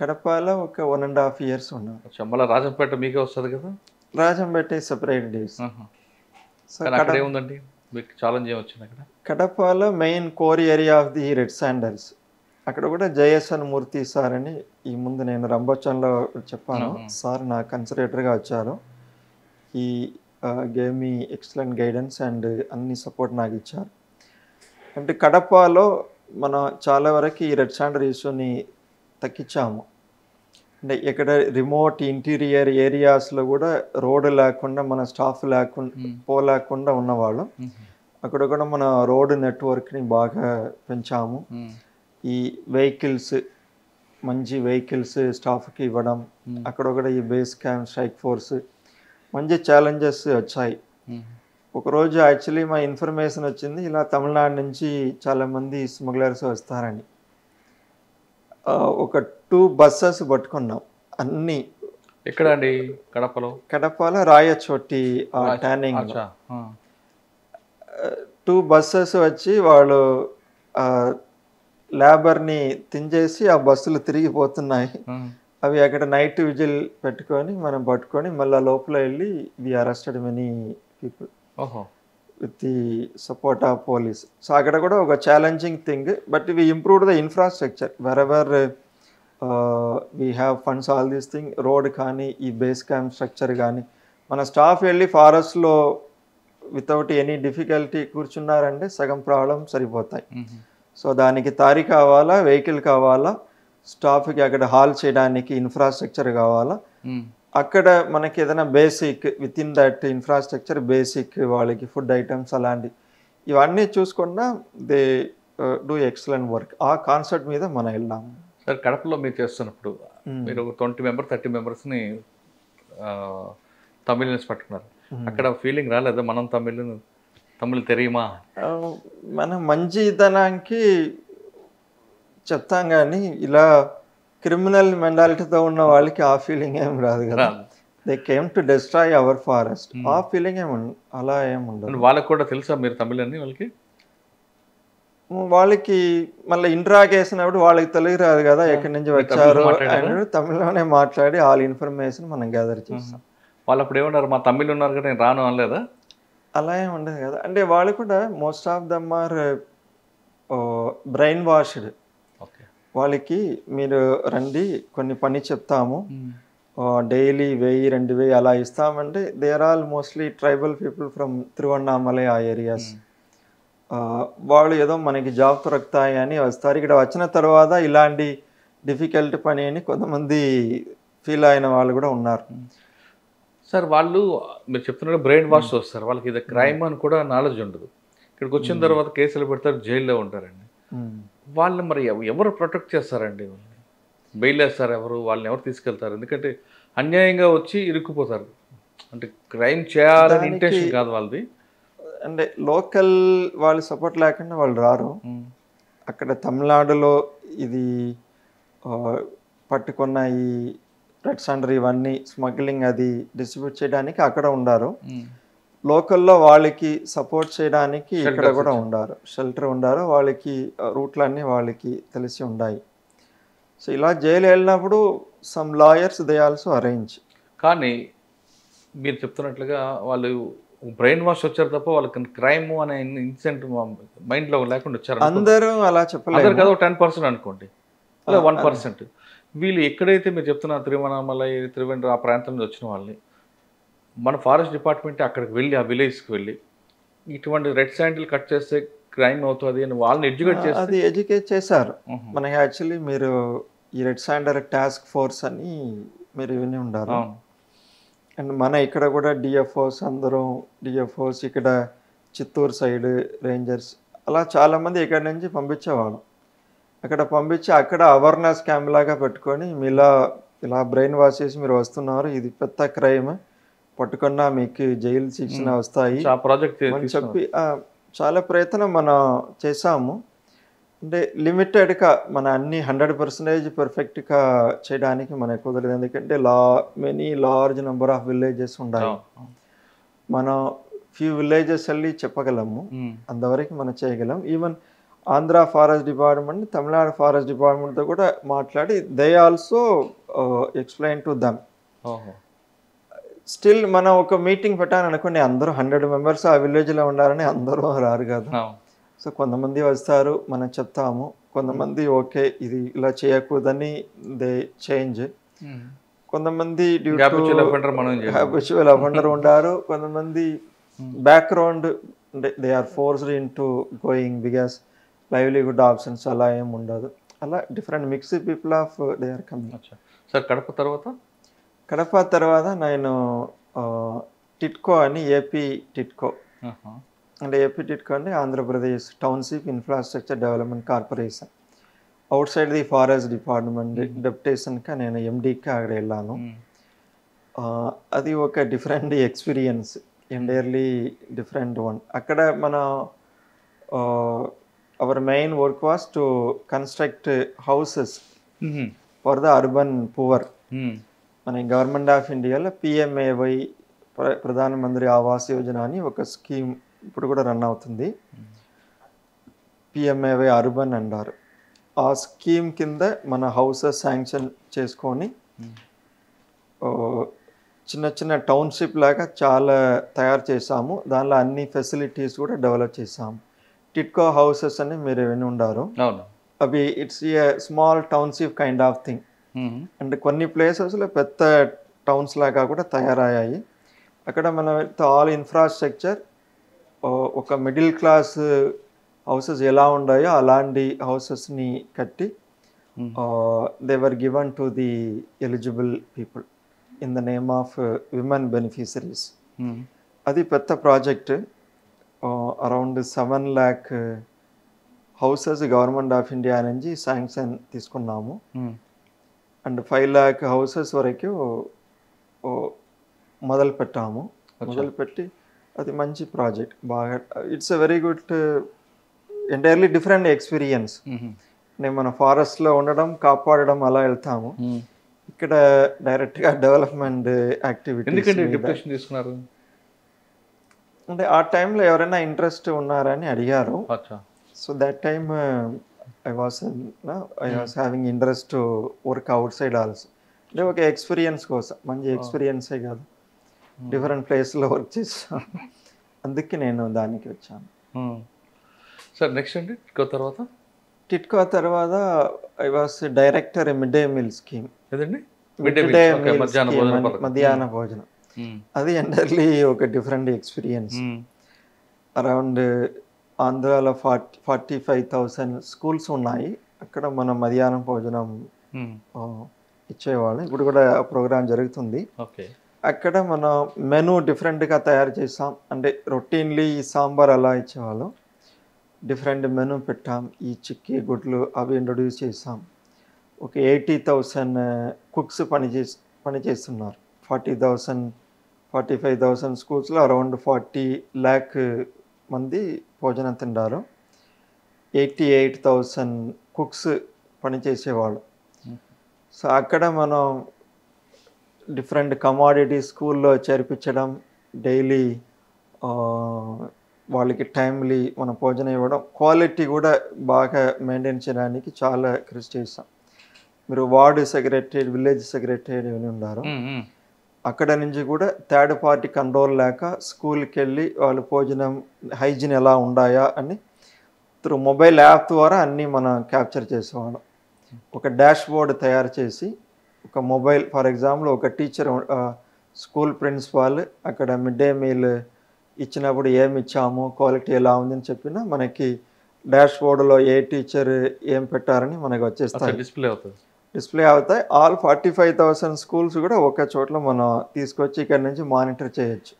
కడపలో ఒక 1.5 years ఉన్నారు. మళ్ళీ రాజంపేట మీకే వస్తుంది కదా? Rajampet separate days. సో కానీ అక్కడ ఏముందండి మీకు ఛాలెంజ్ ఏమి వచ్చింది అక్కడ? కడపలో main core area of the red sandals. అక్కడ కూడా జయసన్ మూర్తి సార్ అని ఈ ముందు నేను రంభోత్సవంలో చెప్పాను. సార్ నా కన్సల్టేటర్గా వచ్చారు. ఈ gave me excellent guidance and అన్ని సపోర్ట్ నాకు ఇచ్చారు. అంటే కడపలో మనం చాలా వరకు ఈ రెడ్ శాండల్ ఇష్యూని తగ్గించాము. అంటే ఇక్కడ రిమోట్ ఇంటీరియర్ ఏరియాస్లో కూడా రోడ్డు లేకుండా మన స్టాఫ్ పోలేకుండా ఉన్నవాళ్ళు. అక్కడ కూడా మన రోడ్డు నెట్వర్క్ని బాగా పెంచాము. ఈ వెహికల్స్ మంచి వెహికల్స్ స్టాఫ్కి ఇవ్వడం, అక్కడ కూడా ఈ బేస్ క్యాంప్ స్ట్రైక్ ఫోర్స్ మంచి ఛాలెంజెస్ వచ్చాయి. ఒకరోజు యాక్చువల్లీ మా ఇన్ఫర్మేషన్ వచ్చింది ఇలా తమిళనాడు నుంచి చాలామంది స్మగ్లర్స్ వస్తారని. ఒక 2 buses పట్టుకున్నాం. అన్నీ ఎక్కడ అండి? కడపలో రాయచోటి ట్యానింగ్ 2 buses వచ్చి వాళ్ళు లేబర్ని తించేసి ఆ బస్సులు తిరిగిపోతున్నాయి. అవి అక్కడ నైట్ విజిల్ పెట్టుకొని మనం పట్టుకొని మళ్ళీ లోపల వెళ్ళి we arrested many people with the support of police. So అక్కడ కూడా ఒక challenging thing. But we improved the infrastructure wherever we have funds all these thing. Road కానీ ఈ బేస్ క్యాంప్ స్ట్రక్చర్ కానీ మన స్టాఫ్ వెళ్ళి ఫారెస్ట్లో వితౌట్ ఎనీ డిఫికల్టీ కూర్చున్నారంటే సగం ప్రాబ్లం సరిపోతాయి. సో దానికి తారీ కావాలా, వెహికల్ కావాలా, స్టాఫ్కి అక్కడ హాల్ చేయడానికి ఇన్ఫ్రాస్ట్రక్చర్ కావాలా. అక్కడ మనకి ఏదైనా basic with in that infrastructure basic వాళ్ళకి ఫుడ్ ఐటమ్స్ అలాంటి ఇవన్నీ చూసుకున్నా దే డూ ఎక్సలెంట్ వర్క్. ఆ కాన్సెప్ట్ మీద మనం వెళ్ళాము. సార్ కడపలో మీరు చేస్తున్నప్పుడు మీరు ఒక 20 members 30 members తమిళన్స్ పట్టుకున్నారు. అక్కడ ఫీలింగ్ రాలేదా మనం తమిళ్ తెలియమా? మనం మంచితనానికి చెప్తాం కానీ ఇలా క్రిమినల్ మెంటాలిటీతో ఉన్న వాళ్ళకి ఆ ఫీలింగ్ ఏం రాదు కదా. They came to destroy hour forest. ఆ ఫీలింగ్ అలా ఏముండదు. వాళ్ళకి కూడా తెలుసా మీరు తమిళ్ అని? వాళ్ళకి మళ్ళీ ఇంట్రాగేసినప్పుడు వాళ్ళకి తెలుగు రాదు కదా, ఎక్కడి నుంచి వచ్చారు అని తమిళ్లోనే మాట్లాడి ఆల్ ఇన్ఫర్మేషన్ మనం గ్యాదర్ చేస్తాం. వాళ్ళు అప్పుడు ఏమన్నారు? మా తమిళ్ ఉన్నారు కదా నేను రాను అనలేదా? అలా ఏమి ఉండదు కదా. అంటే వాళ్ళు కూడా most of them are brainwashed. వాళ్ళకి మీరు రండి కొన్ని పని చెప్తాము, డైలీ 1000-2000 అలా ఇస్తామంటే they are all mostly tribal people from Tiruvannamalai ఆ ఏరియాస్. వాళ్ళు ఏదో మనకి జాబ్ దొరుకుతాయి అని వస్తారు. ఇక్కడ వచ్చిన తర్వాత ఇలాంటి డిఫికల్ట్ పని అని కొంతమంది ఫీల్ అయిన వాళ్ళు కూడా ఉన్నారు. సార్ వాళ్ళు మీరు చెప్తున్నారు బ్రెయిన్ వాష్ వస్తారు, వాళ్ళకి ఇది క్రైమ్ అని కూడా నాలెడ్జ్ ఉండదు. ఇక్కడికి వచ్చిన తర్వాత కేసులు పెడతారు, జైల్లో ఉంటారండి. వాళ్ళు మరి ఎవరు ప్రొటెక్ట్ చేస్తారండి? బెయిల్ వేస్తారు ఎవరు? వాళ్ళని ఎవరు తీసుకెళ్తారు? ఎందుకంటే అన్యాయంగా వచ్చి ఇరుక్కుపోతారు. అంటే క్రైమ్ చేయాలని ఇంటెన్షన్ కాదు వాళ్ళది. అంటే లోకల్ వాళ్ళు సపోర్ట్ లేకుండా వాళ్ళు రారు. అక్కడ తమిళనాడులో ఇది పట్టుకున్న ఈ రెడ్ శాండల్ ఇవన్నీ స్మగ్లింగ్ అది డిస్ట్రిబ్యూట్ చేయడానికి అక్కడ ఉండారు. లోకల్లో వాళ్ళకి సపోర్ట్ చేయడానికి ఇక్కడ కూడా ఉండారు, షెల్టర్ ఉండారు. వాళ్ళకి రూట్లన్నీ వాళ్ళకి తెలిసి ఉన్నాయి. సో ఇలా జైలు వెళ్ళినప్పుడు some lawyers they also arrange. కానీ మీరు చెప్తున్నట్లుగా వాళ్ళు బ్రెయిన్ వాష్ వచ్చారు తప్ప వాళ్ళకి క్రైమ్ అనే ఇన్సిడెంట్ మైండ్లో లేకుండా వచ్చారు. అందరూ అలా చెప్పలేదు కదా. 10% అనుకోండి, అలా 1%. వీళ్ళు ఎక్కడైతే మీరు చెప్తున్న తిరువన్నామలై, త్రివేంద్ర ఆ ప్రాంతం నుంచి వచ్చిన వాళ్ళని మన ఫారెస్ట్ డిపార్ట్మెంట్ అక్కడికి వెళ్ళి ఆ విలేజ్కి వెళ్ళి ఇటువంటి రెడ్ శాండిల్ కట్ చేస్తే క్రైమ్ అవుతుంది అని వాళ్ళని ఎడ్యుకేట్ చేసి అది ఎడ్యుకేట్ చేశారు. మనకి యాక్చువల్లీ మీరు ఈ రెడ్ శాండల్ టాస్క్ ఫోర్స్ అని మీరు విని ఉండారు. అండ్ మన ఇక్కడ కూడా డిఎఫ్ఓస్ అందరూ డిఎఫ్ఓస్ ఇక్కడ చిత్తూరు సైడ్ రేంజర్స్ అలా చాలామంది ఇక్కడ నుంచి పంపించేవాళ్ళం. అక్కడ పంపించి అక్కడ అవేర్నెస్ క్యాంప్ లాగా పెట్టుకొని మీలా ఇలా బ్రెయిన్ వాష్ చేసి మీరు వస్తున్నారు, ఇది పెద్ద క్రైమ్, పట్టుకున్నా మీకు జైలు శిక్షణ వస్తాయి అని చెప్పి చాలా ప్రయత్నం మనం చేసాము. అంటే లిమిటెడ్గా మన అన్ని 100% పర్ఫెక్ట్గా చేయడానికి మనకు కుదరదు. ఎందుకంటే many large number of villages ఉన్నాయి. మనం ఫ్యూ విలేజెస్ వెళ్ళి చెప్పగలము, అంతవరకు మనం చేయగలం. Even Andhra forest department, Tamil Nadu forest డిపార్ట్మెంట్తో కూడా మాట్లాడి they also explain to them. Still మనం ఒక మీటింగ్ పెట్టాలని అనుకోండి, అందరూ 100 మెంబర్స్ ఆ విలేజ్లో ఉండాలని అందరూ రారు కదా. సో కొంతమంది వస్తారు, మనం చెప్తాము, కొంతమంది ఓకే ఇది ఇలా చేయకూడదని దే చేంజ్, కొంతమంది హ్యాబిచువల్ అఫెండర్ ఉండారు, కొంతమంది background they are forced in to going because livelihood options అలా ఏం ఉండదు. అలా different mixed people of they are coming. Sir Kadapa తర్వాత నేను టిట్కో అని, ఏపీ టిట్కో అంటే ఏపీ టిట్కో అంటే Andhra Pradesh township infrastructure development corporation, outside the forest department డెప్యుటేషన్గా నేను ఎండీకి అక్కడ వెళ్ళాను. అది ఒక different experience, entirely different one. అక్కడ మన our main work was to construct houses for the urban poor. మన గవర్నమెంట్ ఆఫ్ ఇండియాలో పిఎంఏవై, ప్రధానమంత్రి ఆవాస్ యోజన అని ఒక స్కీమ్ ఇప్పుడు కూడా రన్ అవుతుంది. పిఎంఏవై అర్బన్ అంటారు. ఆ స్కీమ్ కింద మన హౌసెస్ శాంక్షన్ చేసుకొని చిన్న చిన్న టౌన్షిప్ లాగా చాలా తయారు చేసాము. దానిలో అన్ని ఫెసిలిటీస్ కూడా డెవలప్ చేసాము. టిట్కో హౌసెస్ అని మీరు విని ఉండారు. అవి it's a small township kind of thing. అంటే కొన్ని ప్లేసెస్లో పెద్ద టౌన్స్ లాగా కూడా తయారయ్యాయి. అక్కడ మనం ఆల్ ఇన్ఫ్రాస్ట్రక్చర్, ఒక మిడిల్ క్లాస్ హౌసెస్ ఎలా ఉన్నాయో అలాంటి హౌసెస్ని కట్టి they were given to the eligible people in the name of women beneficiaries. అది పెద్ద project. Around 7 lakh houses government of India నుంచి శాంక్షన్ తీసుకున్నాము. అండ్ 5 lakh హౌసెస్ వరకు మొదలుపెట్టి అది మంచి ప్రాజెక్ట్. బాగా it's a very good, entirely different experience. నేను మన ఫారెస్ట్లో ఉండడం, కాపాడడం అలా వెళ్తాము. ఇక్కడ డైరెక్ట్గా డెవలప్మెంట్ యాక్టివిటీస్. తీసుకున్నారు అంటే ఆ టైంలో ఎవరైనా ఇంట్రెస్ట్ ఉన్నారని అడిగారు. So that time I was having interest to work outside also. అంటే ఒక ఎక్స్పీరియన్స్ కోసం, మంచి ఎక్స్పీరియన్సే కాదు, డిఫరెంట్ ప్లేస్లో వర్క్ చేసాను, అందుకే నేను దానికి వచ్చాను. సార్ నెక్స్ట్ అండి టిట్కో తర్వాత I was director mid day meal scheme. మధ్యాహ్న భోజనం. అది ఎంటైర్లీ ఒక డిఫరెంట్ ఎక్స్పీరియన్స్. అరౌండ్ ఆంధ్రాలో 45,000 స్కూల్స్ ఉన్నాయి. అక్కడ మనం మధ్యాహ్నం భోజనం ఇచ్చేవాళ్ళం. ఇప్పుడు కూడా ఆ ప్రోగ్రాం జరుగుతుంది. అక్కడ మనం మెనూ డిఫరెంట్గా తయారు చేసాం. అంటే రొటీన్లీ సాంబార్ అలా ఇచ్చేవాళ్ళం, డిఫరెంట్ మెనూ పెట్టాం. ఈ చిక్కీ గుడ్లు అవి ఇంట్రొడ్యూస్ చేసాం. ఒక 80,000 కుక్స్ పనిచేస్తున్నారు. 45,000 స్కూల్స్లో అరౌండ్ 40 lakh మంది భోజనం తిన్నారు. 88,000 కుక్స్ పనిచేసేవాళ్ళు. సో అక్కడ మనం డిఫరెంట్ కమాడిటీ స్కూల్లో చేర్పించడం, డైలీ వాళ్ళకి టైమ్లీ మన భోజనం ఇవ్వడం, క్వాలిటీ కూడా బాగా మెయింటైన్ చేయడానికి చాలా కృషి చేస్తాం. మీరు వార్డు సెక్రటరీ, విలేజ్ సెక్రటరీ అని ఉన్నారు. అక్కడ నుంచి కూడా థర్డ్ పార్టీ కంట్రోల్ లేక స్కూల్కి వెళ్ళి వాళ్ళు భోజనం హైజీన్ ఎలా ఉన్నాయా అని త్రూ మొబైల్ యాప్ ద్వారా అన్నీ మనం క్యాప్చర్ చేసేవాళ్ళం. ఒక డాష్ బోర్డ్ తయారు చేసి, ఒక మొబైల్, ఫర్ ఎగ్జాంపుల్ ఒక టీచర్, స్కూల్ ప్రిన్సిపాల్ అక్కడ మిడ్ డే మీల్ ఇచ్చినప్పుడు ఏమి ఇచ్చాము, క్వాలిటీ ఎలా ఉందని చెప్పినా మనకి డాష్ బోర్డులో ఏ టీచర్ ఏం పెట్టారని మనకి వచ్చేస్తాయి, డిస్ప్లే అవుతాయి. ఆల్ 45,000 స్కూల్స్ కూడా ఒక చోట్ల మనం తీసుకొచ్చి ఇక్కడ నుంచి మానిటర్ చేయొచ్చు.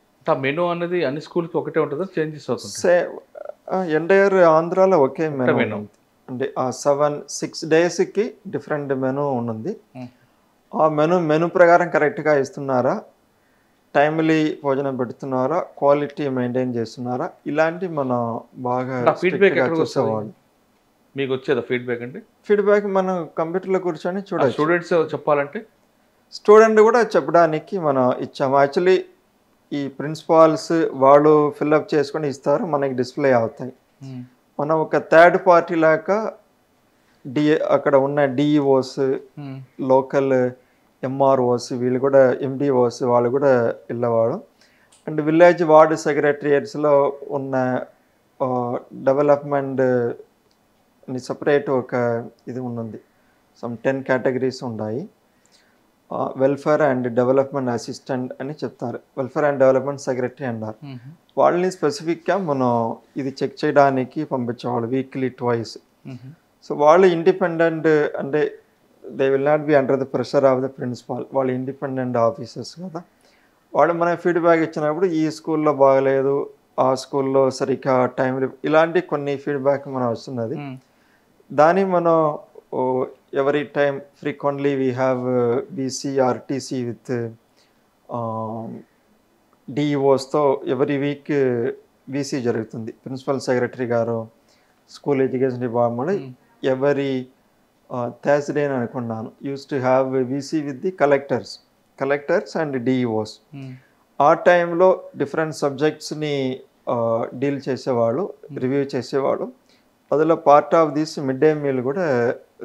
మెనూ అనేది అన్ని స్కూల్కి ఒకటే ఉంటుంది, చేంజెస్ అవుతుంది. ఎంటైర్ ఆంధ్రాలో ఒకే మెనూ. అంటే ఆ 6 daysకి డిఫరెంట్ మెనూ ఉంది. ఆ మెనూ ప్రకారం కరెక్ట్గా ఇస్తున్నారా, టైమ్లీ భోజనం పెడుతున్నారా, క్వాలిటీ మెయింటైన్ చేస్తున్నారా, ఇలాంటి మనం బాగా ఫీడ్బ్యాక్ చూసేవాళ్ళు. మీకు వచ్చేదా ఫీడ్బ్యాక్? అంటే ఫీడ్బ్యాక్ మనం కంప్యూటర్లో కూర్చొని చూడాలి. స్టూడెంట్స్ చెప్పాలంటే స్టూడెంట్ కూడా చెప్పడానికి మనం ఇచ్చాము. యాక్చువల్లీ ఈ ప్రిన్సిపాల్స్ వాళ్ళు ఫిల్అప్ చేసుకొని ఇస్తారు, మనకి డిస్ప్లే అవుతాయి. మనం ఒక థర్డ్ పార్టీ లాగా అక్కడ ఉన్న డిఈఓస్, లోకల్ ఎంఆర్ఓస్, వీళ్ళు కూడా ఎండిఓస్ వాళ్ళు కూడా వెళ్ళేవాడు. అండ్ విలేజ్ వార్డు సెక్రటరియట్స్లో ఉన్న డెవలప్మెంట్ సపరేట్ ఒక ఇది ఉన్నది. సమ్ 10 కేటగిరీస్ ఉన్నాయి. వెల్ఫేర్ అండ్ డెవలప్మెంట్ అసిస్టెంట్ అని చెప్తారు, వెల్ఫేర్ అండ్ డెవలప్మెంట్ సెక్రటరీ అన్నారు. వాళ్ళని స్పెసిఫిక్గా మనం ఇది చెక్ చేయడానికి పంపించేవాళ్ళు వీక్లీ ట్వైస్. సో వాళ్ళు ఇండిపెండెంట్, అంటే they will not be under the pressure of the principal. వాళ్ళు ఇండిపెండెంట్ ఆఫీసర్స్ కదా. వాళ్ళు మనకి ఫీడ్బ్యాక్ ఇచ్చినప్పుడు ఈ స్కూల్లో బాగలేదు, ఆ స్కూల్లో సరిగ్గా టైం, ఇలాంటి కొన్ని ఫీడ్బ్యాక్ మనం వస్తున్నది. దాన్ని మనం every time frequently we have VC or TC with డిఈఓస్తో ఎవరీ వీక్ బీసీ జరుగుతుంది. ప్రిన్సిపల్ సెక్రటరీ గారు school education department every Thursday అని అనుకున్నాను use to have VC with the collectors and DEOs. ఆ టైంలో డిఫరెంట్ సబ్జెక్ట్స్ని డీల్ చేసేవాళ్ళు, రివ్యూ చేసేవాళ్ళు. అందులో part of this mid day meal కూడా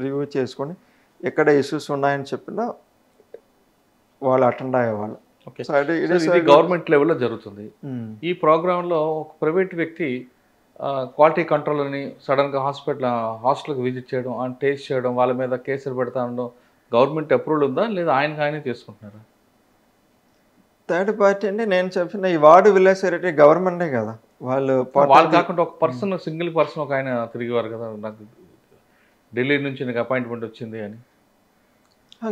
రివ్యూ చేసుకొని ఎక్కడ ఇష్యూస్ ఉన్నాయని చెప్పినా వాళ్ళు అటెండ్ అయ్యేవాళ్ళు. ఇది గవర్నమెంట్ లెవెల్లో జరుగుతుంది. ఈ ప్రోగ్రాంలో ఒక ప్రైవేట్ వ్యక్తి క్వాలిటీ కంట్రోల్ అని సడన్గా హాస్టల్కి విజిట్ చేయడం, టేస్ట్ చేయడం, వాళ్ళ మీద కేసులు పెడతా ఉండడం, గవర్నమెంట్ అప్రూవల్ ఉందా లేదా ఆయనకి చేసుకుంటున్నారా? థర్డ్ పార్టీ అంటే నేను చెప్పిన ఈ వార్డు విలేజ్ సెక్రటరీ గవర్నమెంటే కదా. వాళ్ళు కాకుండా ఒక పర్సన్, సింగిల్ పర్సన్ ఒక ఆయన తిరిగేవారు కదా, నాకు ఢిల్లీ నుంచి నాకు అపాయింట్మెంట్ వచ్చింది అని.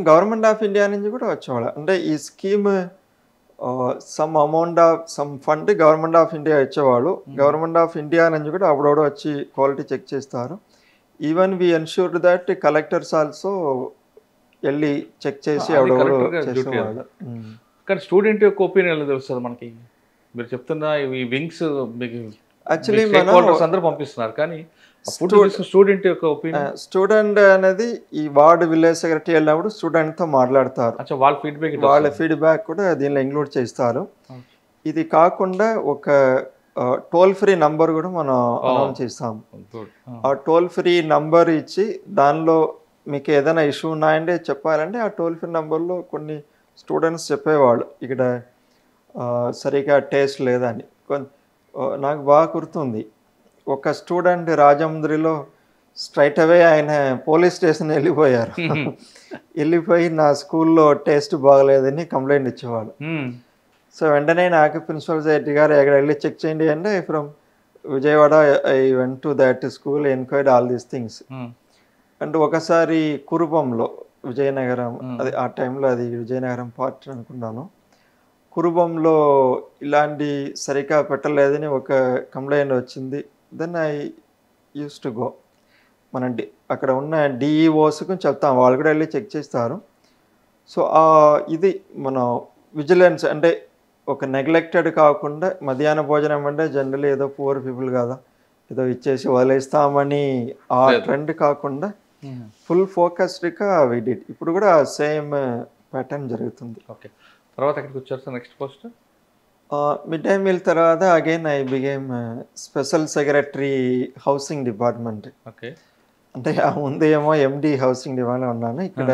గవర్నమెంట్ ఆఫ్ ఇండియా నుంచి కూడా వచ్చేవాళ్ళు. అంటే ఈ scheme some amount of some fund government of India ఇచ్చేవాళ్ళు. గవర్నమెంట్ ఆఫ్ ఇండియా నుంచి కూడా అప్పుడప్పుడు వచ్చి క్వాలిటీ చెక్ చేస్తారు. Even we ensured that collectors also వెళ్ళి చెక్ చేసి అప్పుడప్పుడు చేసేవాళ్ళు. కానీ స్టూడెంట్ యొక్క ఒపీనియన్ తెలుస్తుంది మనకి. మీరు చెప్తున్న ఈ వింగ్స్ యాక్చువల్లీ అందరూ పంపిస్తున్నారు, కానీ స్టూడెంట్ యొక్క ఒపీనియన్, స్టూడెంట్ అనేది ఈ వార్డు విలేజ్ సెక్రటరీ వెళ్ళినప్పుడు స్టూడెంట్తో మాట్లాడతారు. వాళ్ళ ఫీడ్బ్యాక్ కూడా దీనిలో ఇంక్లూడ్ చేస్తారు. ఇది కాకుండా ఒక టోల్ ఫ్రీ నంబర్ కూడా మనం అనౌన్స్ చేస్తాం. ఆ టోల్ ఫ్రీ నంబర్ ఇచ్చి దానిలో మీకు ఏదైనా ఇష్యూ ఉన్నాయంటే చెప్పాలంటే ఆ టోల్ ఫ్రీ నంబర్లో కొన్ని స్టూడెంట్స్ చెప్పేవాళ్ళు ఇక్కడ సరిగా టేస్ట్ లేదని. నాకు బాగా గుర్తుంది, ఒక స్టూడెంట్ రాజముంద్రిలో స్ట్రైట్ అవే ఆయన పోలీస్ స్టేషన్ వెళ్ళిపోయారు. వెళ్ళిపోయి నా స్కూల్లో టేస్ట్ బాగలేదని కంప్లైంట్ ఇచ్చేవాళ్ళు. సో వెంటనే నాకు ప్రిన్సిపల్ సెక్రటరీ గారు ఎక్కడ వెళ్ళి చెక్ చేయండి అంటే from Vijayawada I went to that school, enquired all these things. అంటే ఒకసారి కురుపంలో విజయనగరం, అది ఆ టైంలో అది విజయనగరం పార్ట్ అనుకున్నాను, కురుబంలో ఇలాంటి సరిగ్గా పెట్టలేదని ఒక కంప్లైంట్ వచ్చింది. Then I use to go. మన అక్కడ ఉన్న డిఈఓస్కి చెప్తాం, వాళ్ళు కూడా వెళ్ళి చెక్ చేస్తారు. సో ఇది మన విజిలెన్స్ అంటే ఒక నెగ్లెక్టెడ్ కాకుండా మధ్యాహ్న భోజనం అంటే జనరల్లీ ఏదో పూర్ పీపుల్ కదా ఏదో ఇచ్చేసి వదిలేస్తామని ఆ ట్రెండ్ కాకుండా ఫుల్ ఫోకస్డ్గా వి డిడ్. ఇప్పుడు కూడా సేమ్ ప్యాటర్న్ జరుగుతుంది. ఓకే, తర్వాత ఎక్కడికి వచ్చారు next post? Mid day meal తర్వాత again I became special secretary housing department. Okay, అంటే ముందు ఏమో ఎండి హౌసింగ్ డిపార్ట్మెంట్ ఉన్నాను, ఇక్కడ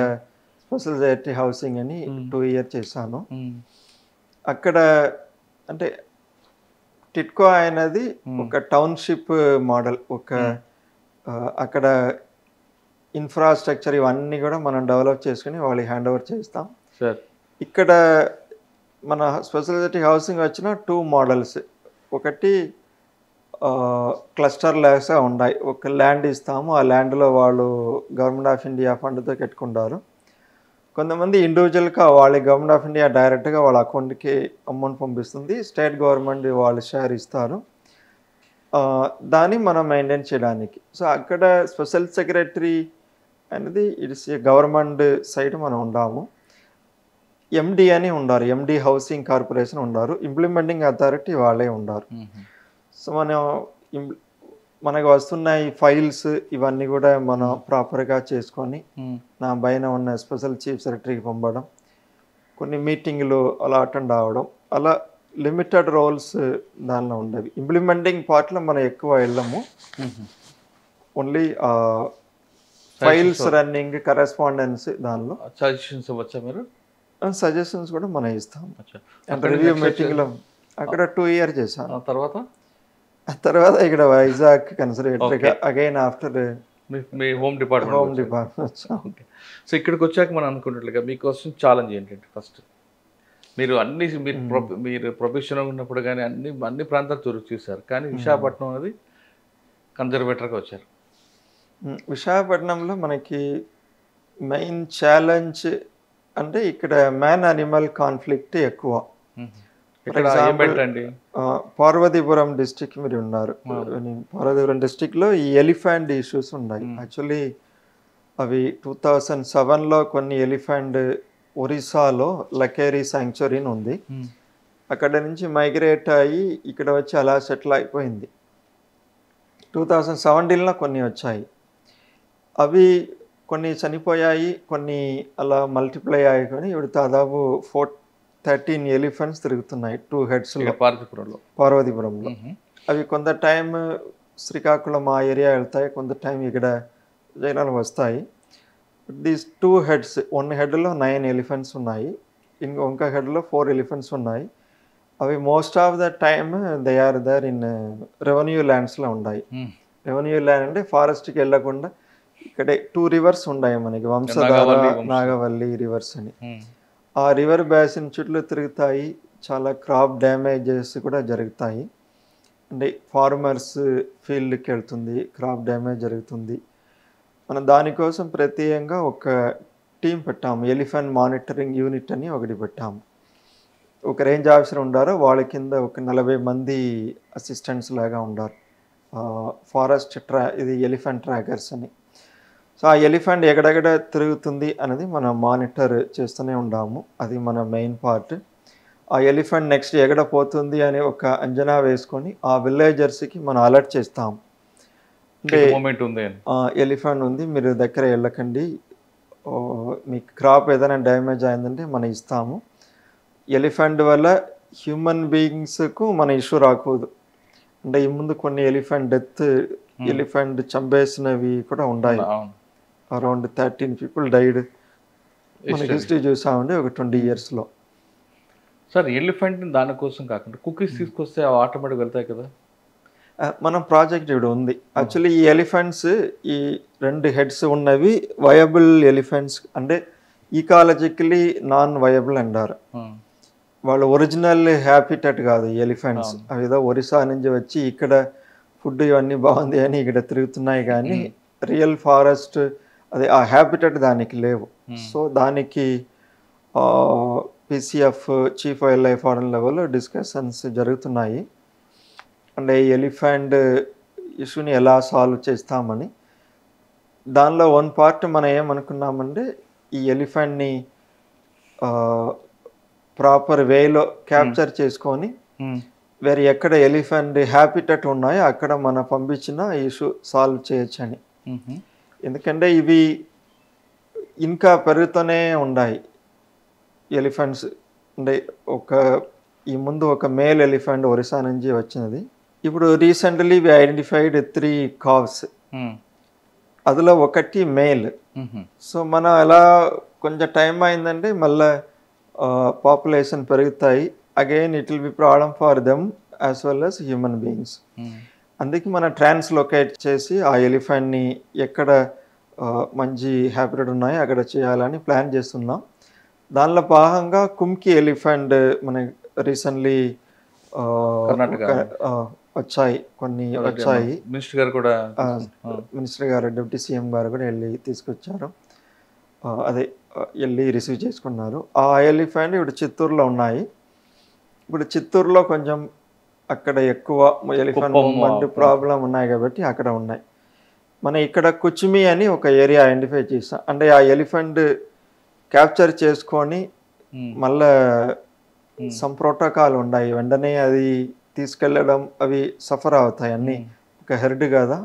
స్పెషల్ సెక్రటరీ హౌసింగ్ అని 2 years చేశాను. అక్కడ అంటే టిట్కో అనేది ఒక టౌన్షిప్ మోడల్, ఒక అక్కడ ఇన్ఫ్రాస్ట్రక్చర్ ఇవన్నీ కూడా మనం డెవలప్ చేసుకుని వాళ్ళకి హ్యాండ్ ఓవర్ చేస్తాం. ఇక్కడ మన స్పెషాలిటీ హౌసింగ్ వచ్చిన 2 models. ఒకటి క్లస్టర్ లాగా ఉన్నాయి, ఒక ల్యాండ్ ఇస్తాము, ఆ ల్యాండ్లో వాళ్ళు గవర్నమెంట్ ఆఫ్ ఇండియా ఫండ్తో కట్టుకుంటారు. కొంతమంది ఇండివిజువల్గా వాళ్ళ గవర్నమెంట్ ఆఫ్ ఇండియా డైరెక్ట్గా వాళ్ళ అకౌంట్కి అమౌంట్ పంపిస్తుంది, స్టేట్ గవర్నమెంట్ వాళ్ళు షేర్ ఇస్తారు, దాన్ని మనం మెయింటైన్ చేయడానికి. సో అక్కడ స్పెషల్ సెక్రటరీ అనేది ఇట్స్ గవర్నమెంట్ సైడ్ మనం ఉన్నాము. ఎండి అని ఉన్నారు, ఎండి హౌసింగ్ కార్పొరేషన్ ఉన్నారు, ఇంప్లిమెంటింగ్ అథారిటీ వాళ్ళే ఉన్నారు. సో మనకు వస్తున్న ఈ ఫైల్స్ ఇవన్నీ కూడా మనం ప్రాపర్గా చేసుకొని నా పైన ఉన్న స్పెషల్ చీఫ్ సెక్రటరీకి పంపడం, కొన్ని మీటింగ్లు అలా అటెండ్ అవ్వడం, అలా లిమిటెడ్ రోల్స్ దానిలో ఉండేవి. ఇంప్లిమెంటింగ్ పార్ట్లో మనం ఎక్కువ వెళ్ళము. ఓన్లీ ఫైల్స్ రన్నింగ్, కరెస్పాండెన్స్ దానిలో సజెషన్స్ ఇవ్వచ్చా మీరు? సజెషన్స్ కూడా మనం ఇస్తాం. అంటే రివ్యూ మీటింగ్లో అక్కడ 2 years చేశాను. తర్వాత ఇక్కడ వైజాగ్ కన్సర్వేటరీగా అగైన్ ఆఫ్టర్ మీ హోమ్ డిపార్ట్మెంట్ వచ్చాం. సో ఇక్కడికి వచ్చాక మనం అనుకున్నట్లుగా మీకోసం ఛాలెంజ్ ఏంటంటే ఫస్ట్ మీరు మీరు ప్రొఫెషనల్ ఉన్నప్పుడు కానీ అన్ని ప్రాంతాలు చూశారు, కానీ విశాఖపట్నం అనేది కన్జర్వేటర్గా వచ్చారు. విశాఖపట్నంలో మనకి మెయిన్ ఛాలెంజ్ అంటే ఇక్కడ మ్యాన్ అనిమల్ కాన్ఫ్లిక్ట్ ఎక్కువ. పార్వతీపురం డిస్టిక్ మీరు ఉన్నారు, పార్వతీపురం డిస్టిక్లో ఈ ఎలిఫెంట్ ఇష్యూస్ ఉన్నాయి. యాక్చువల్లీ అవి 2007లో కొన్ని ఎలిఫెంట్ ఒరిస్సాలో లకేరీ శాంక్చురీ ఉంది, అక్కడ నుంచి మైగ్రేట్ అయ్యి ఇక్కడ వచ్చి అలా సెటిల్ అయిపోయింది. 2017లో కొన్ని వచ్చాయి, అవి కొన్ని చనిపోయాయి, కొన్ని అలా మల్టిప్లై అయ్యాయి. కానీ ఇప్పుడు దాదాపు 13 ఎలిఫెంట్స్ తిరుగుతున్నాయి 2 headsలో పార్వతీపురంలో. అవి కొంత టైం శ్రీకాకుళం ఆ ఏరియా వెళ్తాయి, కొంత టైం ఇక్కడ జైనాలు వస్తాయి. దీస్ 2 heads, 1 headలో 9 ఎలిఫెంట్స్ ఉన్నాయి, ఇంకొక హెడ్లో 4 ఎలిఫెంట్స్ ఉన్నాయి. అవి most of the time they are there in revenue ల్యాండ్స్లో ఉన్నాయి. రెవెన్యూ ల్యాండ్ అంటే ఫారెస్ట్కి వెళ్ళకుండా ఇక్కడే 2 rivers ఉన్నాయి మనకి, వంశధార, నాగవల్లి రివర్స్ అని. ఆ రివర్ బేసిన్ చుట్టూ తిరుగుతాయి, చాలా క్రాప్ డ్యామేజెస్ కూడా జరుగుతాయి. అంటే ఫార్మర్స్ ఫీల్డ్కి వెళ్తుంది, క్రాప్ డ్యామేజ్ జరుగుతుంది. మనం దానికోసం ప్రత్యేకంగా ఒక టీం పెట్టాము, ఎలిఫెంట్ మానిటరింగ్ యూనిట్ అని ఒకటి పెట్టాము. ఒక రేంజ్ ఆఫీసర్ ఉండారో వాళ్ళ కింద ఒక 40 మంది అసిస్టెంట్స్ లాగా ఉండారు. ఫారెస్ట్ ఇది ఎలిఫెంట్ ట్రాకర్స్ అని. సో ఆ ఎలిఫెంట్ ఎక్కడెక్కడ తిరుగుతుంది అనేది మనం మానిటర్ చేస్తూనే ఉన్నాము, అది మన మెయిన్ పార్ట్. ఆ ఎలిఫెంట్ నెక్స్ట్ ఎక్కడ పోతుంది అని ఒక అంచనా వేసుకొని ఆ విలేజర్స్కి మనం అలర్ట్ చేస్తాం. అంటే ఎలిఫెంట్ ఉంది, మీరు దగ్గర వెళ్ళకండి, మీకు క్రాప్ ఏదైనా డ్యామేజ్ అయిందంటే మనం ఇస్తాము. ఎలిఫెంట్ వల్ల హ్యూమన్ బీయింగ్స్కు మన ఇష్యూ రాకూడదు. అంటే ఈ ముందు కొన్ని ఎలిఫెంట్ డెత్, ఎలిఫెంట్ చంపేసినవి కూడా ఉన్నాయి. అరౌండ్ 13 people డైడ్ మన హిస్టరీ చూసామండి ఒక 20 yearsలో. సార్ ఎలిఫెంట్ దానికోసం కాకుండా కుకీస్ తీసుకొస్తే ఆటోమేటిక్ వెళ్తాయి కదా. మన ప్రాజెక్ట్ ఇక్కడ ఉంది. యాక్చువల్లీ ఈ ఎలిఫెంట్స్, ఈ 2 heads ఉన్నవి వయబుల్ ఎలిఫెంట్స్, అంటే ఈకాలజికలీ నాన్ వయబుల్ అంటారు. వాళ్ళు ఒరిజినల్ హ్యాబిటెట్ కాదు ఈ ఎలిఫెంట్స్, అవి ఏదో ఒరిస్సా నుంచి వచ్చి ఇక్కడ ఫుడ్ ఇవన్నీ బాగుంది అని ఇక్కడ తిరుగుతున్నాయి, కానీ రియల్ ఫారెస్ట్ అదే ఆ హ్యాబిటెట్ దానికి లేవు. సో దానికి PCF chief wild life warden లెవెల్లో డిస్కషన్స్ జరుగుతున్నాయి. అంటే ఈ ఎలిఫెంట్ ఇష్యూని ఎలా సాల్వ్ చేస్తామని. దానిలో 1 part మనం ఏమనుకున్నామంటే ఈ ఎలిఫెంట్ని ప్రాపర్ వేలో క్యాప్చర్ చేసుకొని వేరే ఎక్కడ ఎలిఫెంట్ హ్యాబిటెట్ ఉన్నాయో అక్కడ మనం పంపించిన ఇష్యూ సాల్వ్ చేయొచ్చని. ఎందుకంటే ఇవి ఇంకా పెరుగుతూనే ఉన్నాయి ఎలిఫెంట్స్. అంటే ఈ ముందు ఒక మేల్ ఎలిఫెంట్ ఒరిస్సా నుంచి వచ్చినది. ఇప్పుడు రీసెంట్లీ వి ఐడెంటిఫైడ్ 3 calves, అందులో ఒకటి మేల్. సో మనం అలా కొంచెం టైం అయిందంటే మళ్ళీ పాపులేషన్ పెరుగుతాయి, again it will B problem for them as well as human beings. అందుకే మనం ట్రాన్స్లోకేట్ చేసి ఆ ఎలిఫెంట్ని ఎక్కడ మంచి హ్యాబిటెట్ ఉన్నాయో అక్కడ చేయాలని ప్లాన్ చేస్తున్నాం. దానిలో భాగంగా కుంకి ఎలిఫెంట్ మన రీసెంట్లీ వచ్చాయి, కొన్ని వచ్చాయి. మినిస్టర్ గారు, డిప్యూటీ CM గారు కూడా వెళ్ళి తీసుకొచ్చారు, అదే వెళ్ళి రిసీవ్ చేసుకున్నారు. ఆ ఎలిఫెంట్ ఇప్పుడు చిత్తూరులో ఉన్నాయి. ఇప్పుడు చిత్తూరులో కొంచెం అక్కడ ఎక్కువ ఎలిఫెంట్ మూవ్మెంట్ ప్రాబ్లం ఉన్నాయి కాబట్టి అక్కడ ఉన్నాయి. మనం ఇక్కడ కుచిమి అని ఒక ఏరియా ఐడెంటిఫై చేస్తాం. అంటే ఆ ఎలిఫెంట్ క్యాప్చర్ చేసుకొని మళ్ళా సమ్ ప్రోటోకాల్ ఉన్నాయి, వెంటనే అది తీసుకెళ్ళడం అవి సఫర్ అవుతాయి అన్నీ. ఒక హెర్డ్ కదా,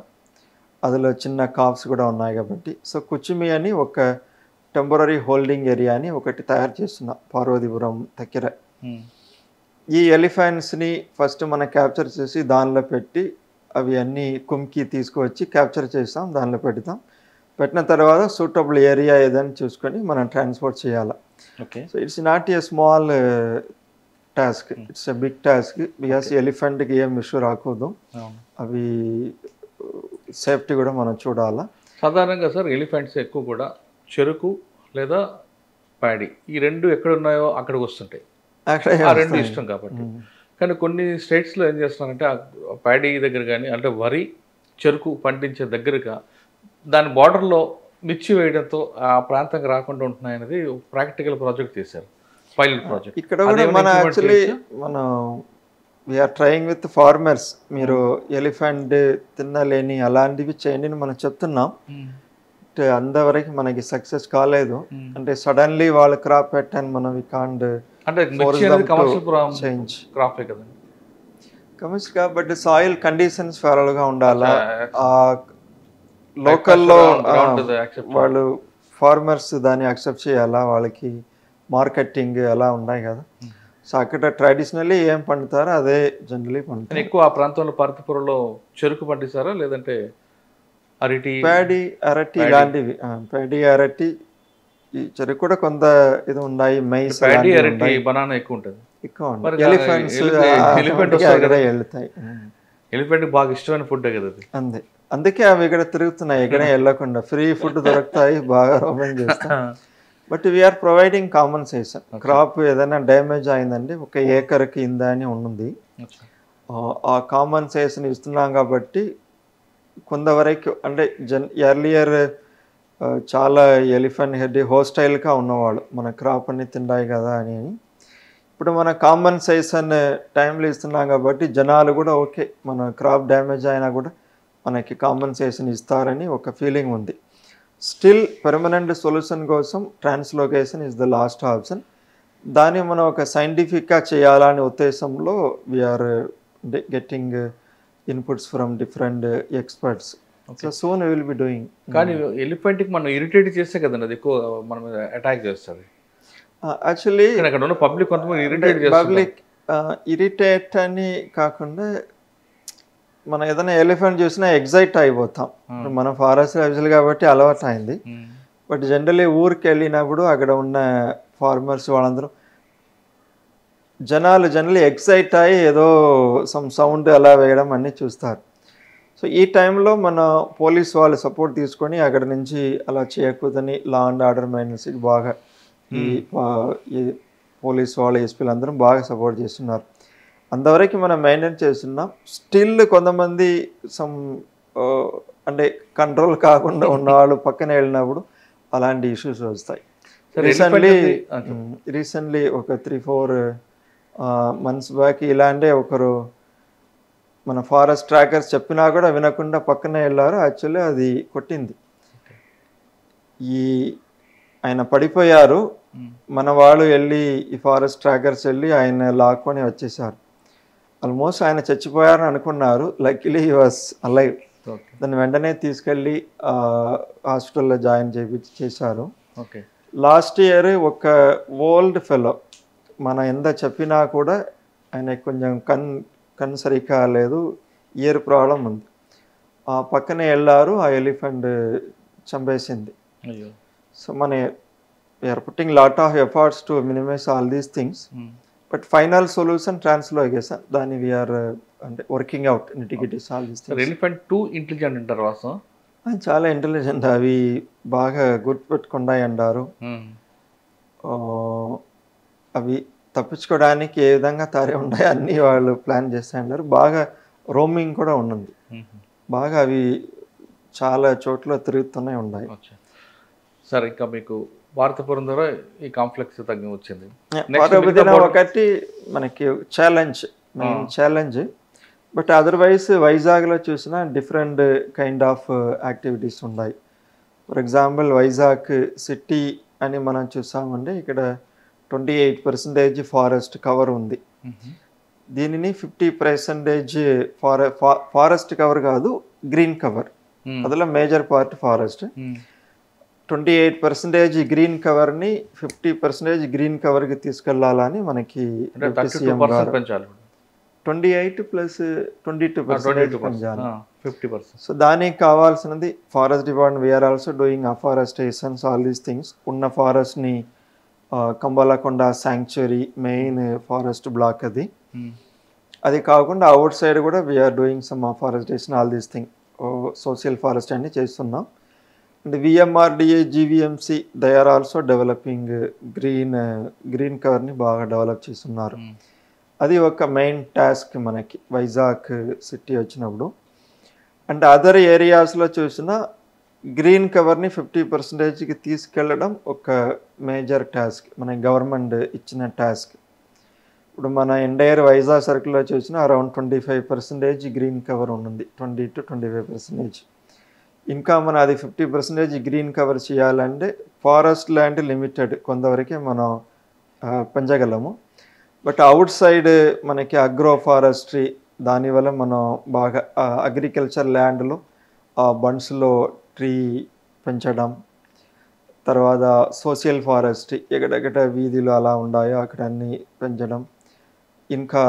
అందులో చిన్న కాప్స్ కూడా ఉన్నాయి కాబట్టి. సో కుచిమి అని ఒక టెంపరరీ హోల్డింగ్ ఏరియా అని ఒకటి తయారు చేస్తున్నా పార్వతీపురం దగ్గర. ఈ ఎలిఫెంట్స్ని ఫస్ట్ మనం క్యాప్చర్ చేసి దానిలో పెట్టి అవి అన్నీ కుమ్కి తీసుకువచ్చి క్యాప్చర్ చేస్తాం, దానిలో పెడతాం. పెట్టిన తర్వాత సూటబుల్ ఏరియా ఏదని చూసుకొని మనం ట్రాన్స్పోర్ట్ చేయాలి. Okay. So it's not a small task, it's a big task. Because ఎలిఫెంట్కి ఏం ఇష్యూ రాకూడదు, అవి సేఫ్టీ కూడా మనం చూడాలా. సాధారణంగా సార్ ఎలిఫెంట్స్ ఎక్కువ కూడా చెరుకు లేదా ప్యాడీ ఈ రెండు ఎక్కడ ఉన్నాయో అక్కడికి వస్తుంటాయి, ఆ రెండు ఇష్టం కాబట్టి. కానీ కొన్ని స్టేట్స్లో ఏం చేస్తున్నారంటే ఆ ప్యాడీ దగ్గర కానీ అంటే వరి చెరుకు పండించే దగ్గరగా దాని బార్డర్లో మిర్చి వేయడంతో ఆ ప్రాంతంకి రాకుండా ఉంటున్నాయనేది ప్రాక్టికల్ ప్రాజెక్ట్ చేశారు, పైలట్ ప్రాజెక్ట్. ఇక్కడ కూడా మన యాక్చువల్లీ మనం వీఆర్ ట్రయింగ్ విత్ ఫార్మర్స్. మీరు ఎలిఫెంట్ తినలేని అలాంటివి చేయండి మనం చెప్తున్నాం. అంతవరకు మనకి సక్సెస్ కాలేదు. అంటే సడన్లీ వాళ్ళ క్రాప్ పెట్టాను మనం వి కాంట్ అంటే కమర్షియల్ కాబట్టి సాయిల్ కండిషన్స్ ఫేవరబుల్గా ఉండాలా. లోకల్లో వాళ్ళు ఫార్మర్స్ దాన్ని యాక్సెప్ట్ చేయాలా, వాళ్ళకి మార్కెటింగ్ అలా ఉన్నాయి కదా. సో అక్కడ ట్రెడిషనల్లీ ఏం పండుతారో అదే జనరలీ పండుతారు. ఎక్కువ ఆ ప్రాంతంలో పార్తీపురంలో చెరుకు పండిస్తారా లేదంటే అరటి, ప్యాడీ, అరటి ఇలాంటివి. ప్యాడీ, అరటి, ఈ చెరుకు కూడా కొంత ఇది ఉన్నాయి. మైస్, ప్యాడీ, అరటి, బనానా ఎక్కువ ఉంటుంది. ఎక్కువ ఉంటుంది. ఎలిఫెంట్స్ అక్కడే వెళ్తాయి. ఎలిఫెంట్ బాగా ఇష్టమైన ఫుడ్ కదా అది. అంతే, అందుకే అవి ఇక్కడ తిరుగుతున్నాయి, ఎక్కడ వెళ్ళకుండా ఫ్రీ ఫుడ్ దొరుకుతాయి, బాగా రోమింగ్ చేస్తాయి. But we are providing compensation. Crop ఏదైనా డ్యామేజ్ అయిందంటే 1 ఏకర్కి ఇంత అని ఉంది, ఆ కాంపన్సేషన్ ఇస్తున్నాం. కాబట్టి కొంతవరకు అంటే ఎర్లియర్ చాలా ఎలిఫెంట్ హెడ్ హోస్టైల్గా ఉన్నవాళ్ళు మన క్రాప్ అన్ని తిండాయి కదా అని. ఇప్పుడు మన కాంపన్సేషన్ టైంలో ఇస్తున్నాం కాబట్టి జనాలు కూడా ఓకే మన క్రాప్ డ్యామేజ్ అయినా కూడా మనకి కాంపన్సేషన్ ఇస్తారని ఒక ఫీలింగ్ ఉంది. స్టిల్ పర్మనెంట్ సొల్యూషన్ కోసం translocation is the last option. దాన్ని మనం ఒక సైంటిఫిక్గా చేయాలనే ఉద్దేశంలో we are getting inputs from different experts. So soon will be doing. కానీ ఎలిఫెంట్కి మనం ఇరిటేట్ చేస్తే కదండి అది ఎక్కువ మన మీద అటాక్ చేస్తుంది. యాక్చువల్లీ అక్కడ ఉన్న పబ్లిక్ కొంతమంది ఇరిటేట్ చేస్తారు. పబ్లిక్ ఇరిటేట్ అని కాకుండా మనం ఏదైనా ఎలిఫెంట్ చూసినా ఎగ్జైట్ అయిపోతాం. మనం ఫారెస్ట్ యాక్చువల్ కాబట్టి అలవాటు అయింది. బట్ జనరలీ ఊరికి వెళ్ళినప్పుడు అక్కడ ఉన్న ఫార్మర్స్ వాళ్ళందరూ జనరలీ ఎగ్జైట్ అయ్యి ఏదో సమ్ సౌండ్ అలా వేయడం అన్నీ చూస్తారు. సో ఈ టైంలో మన పోలీస్ వాళ్ళు సపోర్ట్ తీసుకొని అక్కడ నుంచి అలా చేయకూడదని లా అండ్ ఆర్డర్ మెయింటెనెన్స్కి బాగా ఈ పోలీస్ వాళ్ళు ఎస్పీలు అందరూ బాగా సపోర్ట్ చేస్తున్నారు. అంతవరకు మనం మెయింటైన్ చేస్తున్నాం. స్టిల్ కొంతమంది అంటే కంట్రోల్ కాకుండా ఉన్నవాళ్ళు పక్కన వెళ్ళినప్పుడు అలాంటి ఇష్యూస్ వస్తాయి. రీసెంట్లీ ఒక 3-4 months బ్యాక్ ఇలాంటి ఒకరు మన ఫారెస్ట్ ట్రాకర్స్ చెప్పినా కూడా వినకుండా పక్కనే వెళ్ళారు. యాక్చువల్లీ అది కొట్టింది. ఆయన పడిపోయారు. మన వాళ్ళు వెళ్ళి ఈ ఫారెస్ట్ ట్రాకర్స్ వెళ్ళి ఆయన లాక్కొని వచ్చేసారు. ఆల్మోస్ట్ ఆయన చచ్చిపోయారని అనుకున్నారు. Luckily he was alive. దాన్ని వెంటనే తీసుకెళ్ళి హాస్పిటల్లో జాయిన్ చేశారు. లాస్ట్ ఇయర్ ఒక ఓల్డ్ ఫెలో మన ఎంత చెప్పినా కూడా ఆయన కొంచెం కన్ను సరిగ్గా లేదు, ఇయర్ ప్రాబ్లం ఉంది. ఆ పక్కనే వెళ్ళారు, ఆ ఎలిఫెంట్ చంపేసింది. సో మన we are putting lot of efforts to minimize all these things. But final solution translocation, దాన్ని వీఆర్ అంటే working out nitty gritties all these things. Elephant too intelligent అంటారు వాస్తవం, చాలా ఇంటెలిజెంట్. అవి బాగా గుర్తుపెట్టుకున్నాయి అంటారు. అవి తప్పించుకోవడానికి ఏ విధంగా తారే ఉన్నాయి అన్నీ వాళ్ళు ప్లాన్ చేస్తూ ఉంటారు. బాగా రోమింగ్ కూడా ఉన్నది, బాగా అవి చాలా చోట్ల తిరుగుతూనే ఉన్నాయి. సార్ ఇంకా మీకు భారతపురం ద్వారా ఈ కాంప్లెక్స్ తగ్గి వచ్చింది. ఒకటి మనకి మెయిన్ ఛాలెంజ్. బట్ అదర్వైజ్ వైజాగ్లో చూసినా డిఫరెంట్ కైండ్ ఆఫ్ యాక్టివిటీస్ ఉన్నాయి. ఫర్ ఎగ్జాంపుల్ వైజాగ్ సిటీ అని మనం చూసామంటే ఇక్కడ 28% ఫారెస్ట్ కవర్ ఉంది. దీనిని 50% ఫారెస్ట్ కవర్ కాదు, గ్రీన్ కవర్. అందులో మేజర్ పార్ట్ ఫారెస్ట్. 28% గ్రీన్ కవర్ని 50% గ్రీన్ కవర్కి తీసుకెళ్లాలని మనకి అంటే డిప్యూటీ 32% సీఎం గారు పెంచాలి 28 ప్లస్ 22% పెంచాలి. 50%. సో దానికి కావాల్సినది forest department we are also doing afforestations all these things. ఉన్న ఫారెస్ట్ని Kambalakonda sanctuary main forest block అది కాకుండా అవుట్ సైడ్ కూడా we are doing some afforestation all these thing social forest అన్ని చేస్తున్నాం. And VMRDA GVMC they are also developing green కవర్ని బాగా develop చేస్తున్నారు. అది ఒక మెయిన్ టాస్క్ మనకి వైజాగ్ సిటీ వచ్చినప్పుడు. అండ్ అదర్ ఏరియాస్లో చూసిన గ్రీన్ కవర్ని 50%కి తీసుకెళ్ళడం ఒక మేజర్ టాస్క్, మన గవర్నమెంట్ ఇచ్చిన టాస్క్. ఇప్పుడు మన ఎంటైర్ వైజాగ్ సర్కిల్లో చూసినా అరౌండ్ 25% గ్రీన్ కవర్ ఉంది, 20 to 25%. ఇంకా మన అది 50% గ్రీన్ కవర్ చేయాలంటే ఫారెస్ట్ ల్యాండ్ లిమిటెడ్ కొంతవరకే మనం పెంచగలము. బట్ అవుట్ సైడ్ మనకి అగ్రో ఫారెస్ట్రీ దానివల్ల మనం బాగా అగ్రికల్చర్ ల్యాండ్లో బండ్స్లో ట్రీ పెంచడం, తర్వాత సోషల్ ఫారెస్ట్రీ ఎక్కడెక్కడ వీధిలో అలా ఉన్నాయో అక్కడ అన్నీ పెంచడం, ఇంకా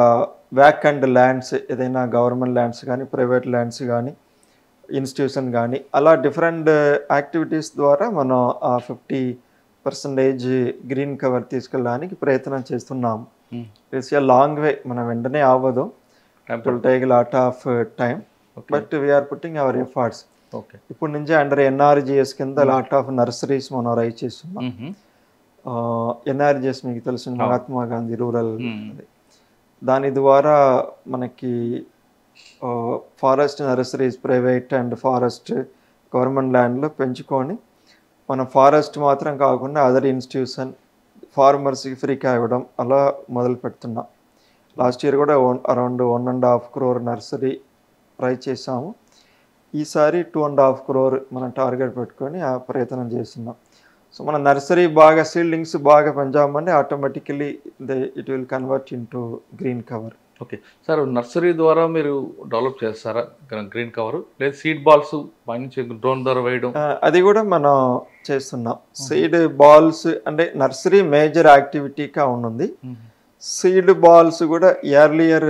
వ్యాకంట్ ల్యాండ్స్ ఏదైనా గవర్నమెంట్ ల్యాండ్స్ కానీ ప్రైవేట్ ల్యాండ్స్ కానీ ఇన్స్టిట్యూషన్ కానీ అలా డిఫరెంట్ యాక్టివిటీస్ ద్వారా మనం ఆ 50% గ్రీన్ కవర్ తీసుకెళ్ళడానికి ప్రయత్నం చేస్తున్నాం. ఇట్స్ ఎ లాంగ్ వే, మనం వెంటనే అవ్వదు, it will take lot of time, but we are putting our efforts. ఇప్పుడు నుంచి అండర్ ఎన్ఆర్జిఎస్ కింద లాట్ ఆఫ్ నర్సరీస్ మనం రైజ్ చేస్తున్నాం. ఎన్ఆర్జిఎస్ మీకు తెలిసిన మహాత్మా గాంధీ రూరల్, దాని ద్వారా మనకి forest nurseries private and forest government ల్యాండ్లో పెంచుకొని మన ఫారెస్ట్ మాత్రం కాకుండా అదర్ ఇన్స్టిట్యూషన్ ఫార్మర్స్కి ఫ్రీగా ఇవ్వడం అలా మొదలు పెడుతున్నాం. లాస్ట్ ఇయర్ కూడా అరౌండ్ 1.5 crore నర్సరీ ట్రై చేసాము. ఈసారి 2.5 crore మనం టార్గెట్ పెట్టుకొని ఆ ప్రయత్నం చేస్తున్నాం. సో మన నర్సరీ బాగా సీల్డింగ్స్ బాగా పెంచామంటే automatically it will convert into green cover. Okay sir, nursery ద్వారా మీరు డెవలప్ చేస్తారా గ్రీన్ కవర్, లేదా సీడ్ బాల్స్ పైనుంచి డ్రోన్ ద్వారా వేయడం? అది కూడా మనం చేస్తున్నాం. సీడ్ బాల్స్ అంటే నర్సరీ మేజర్ యాక్టివిటీగా ఉంది. సీడ్ బాల్స్ కూడా ఎర్లియర్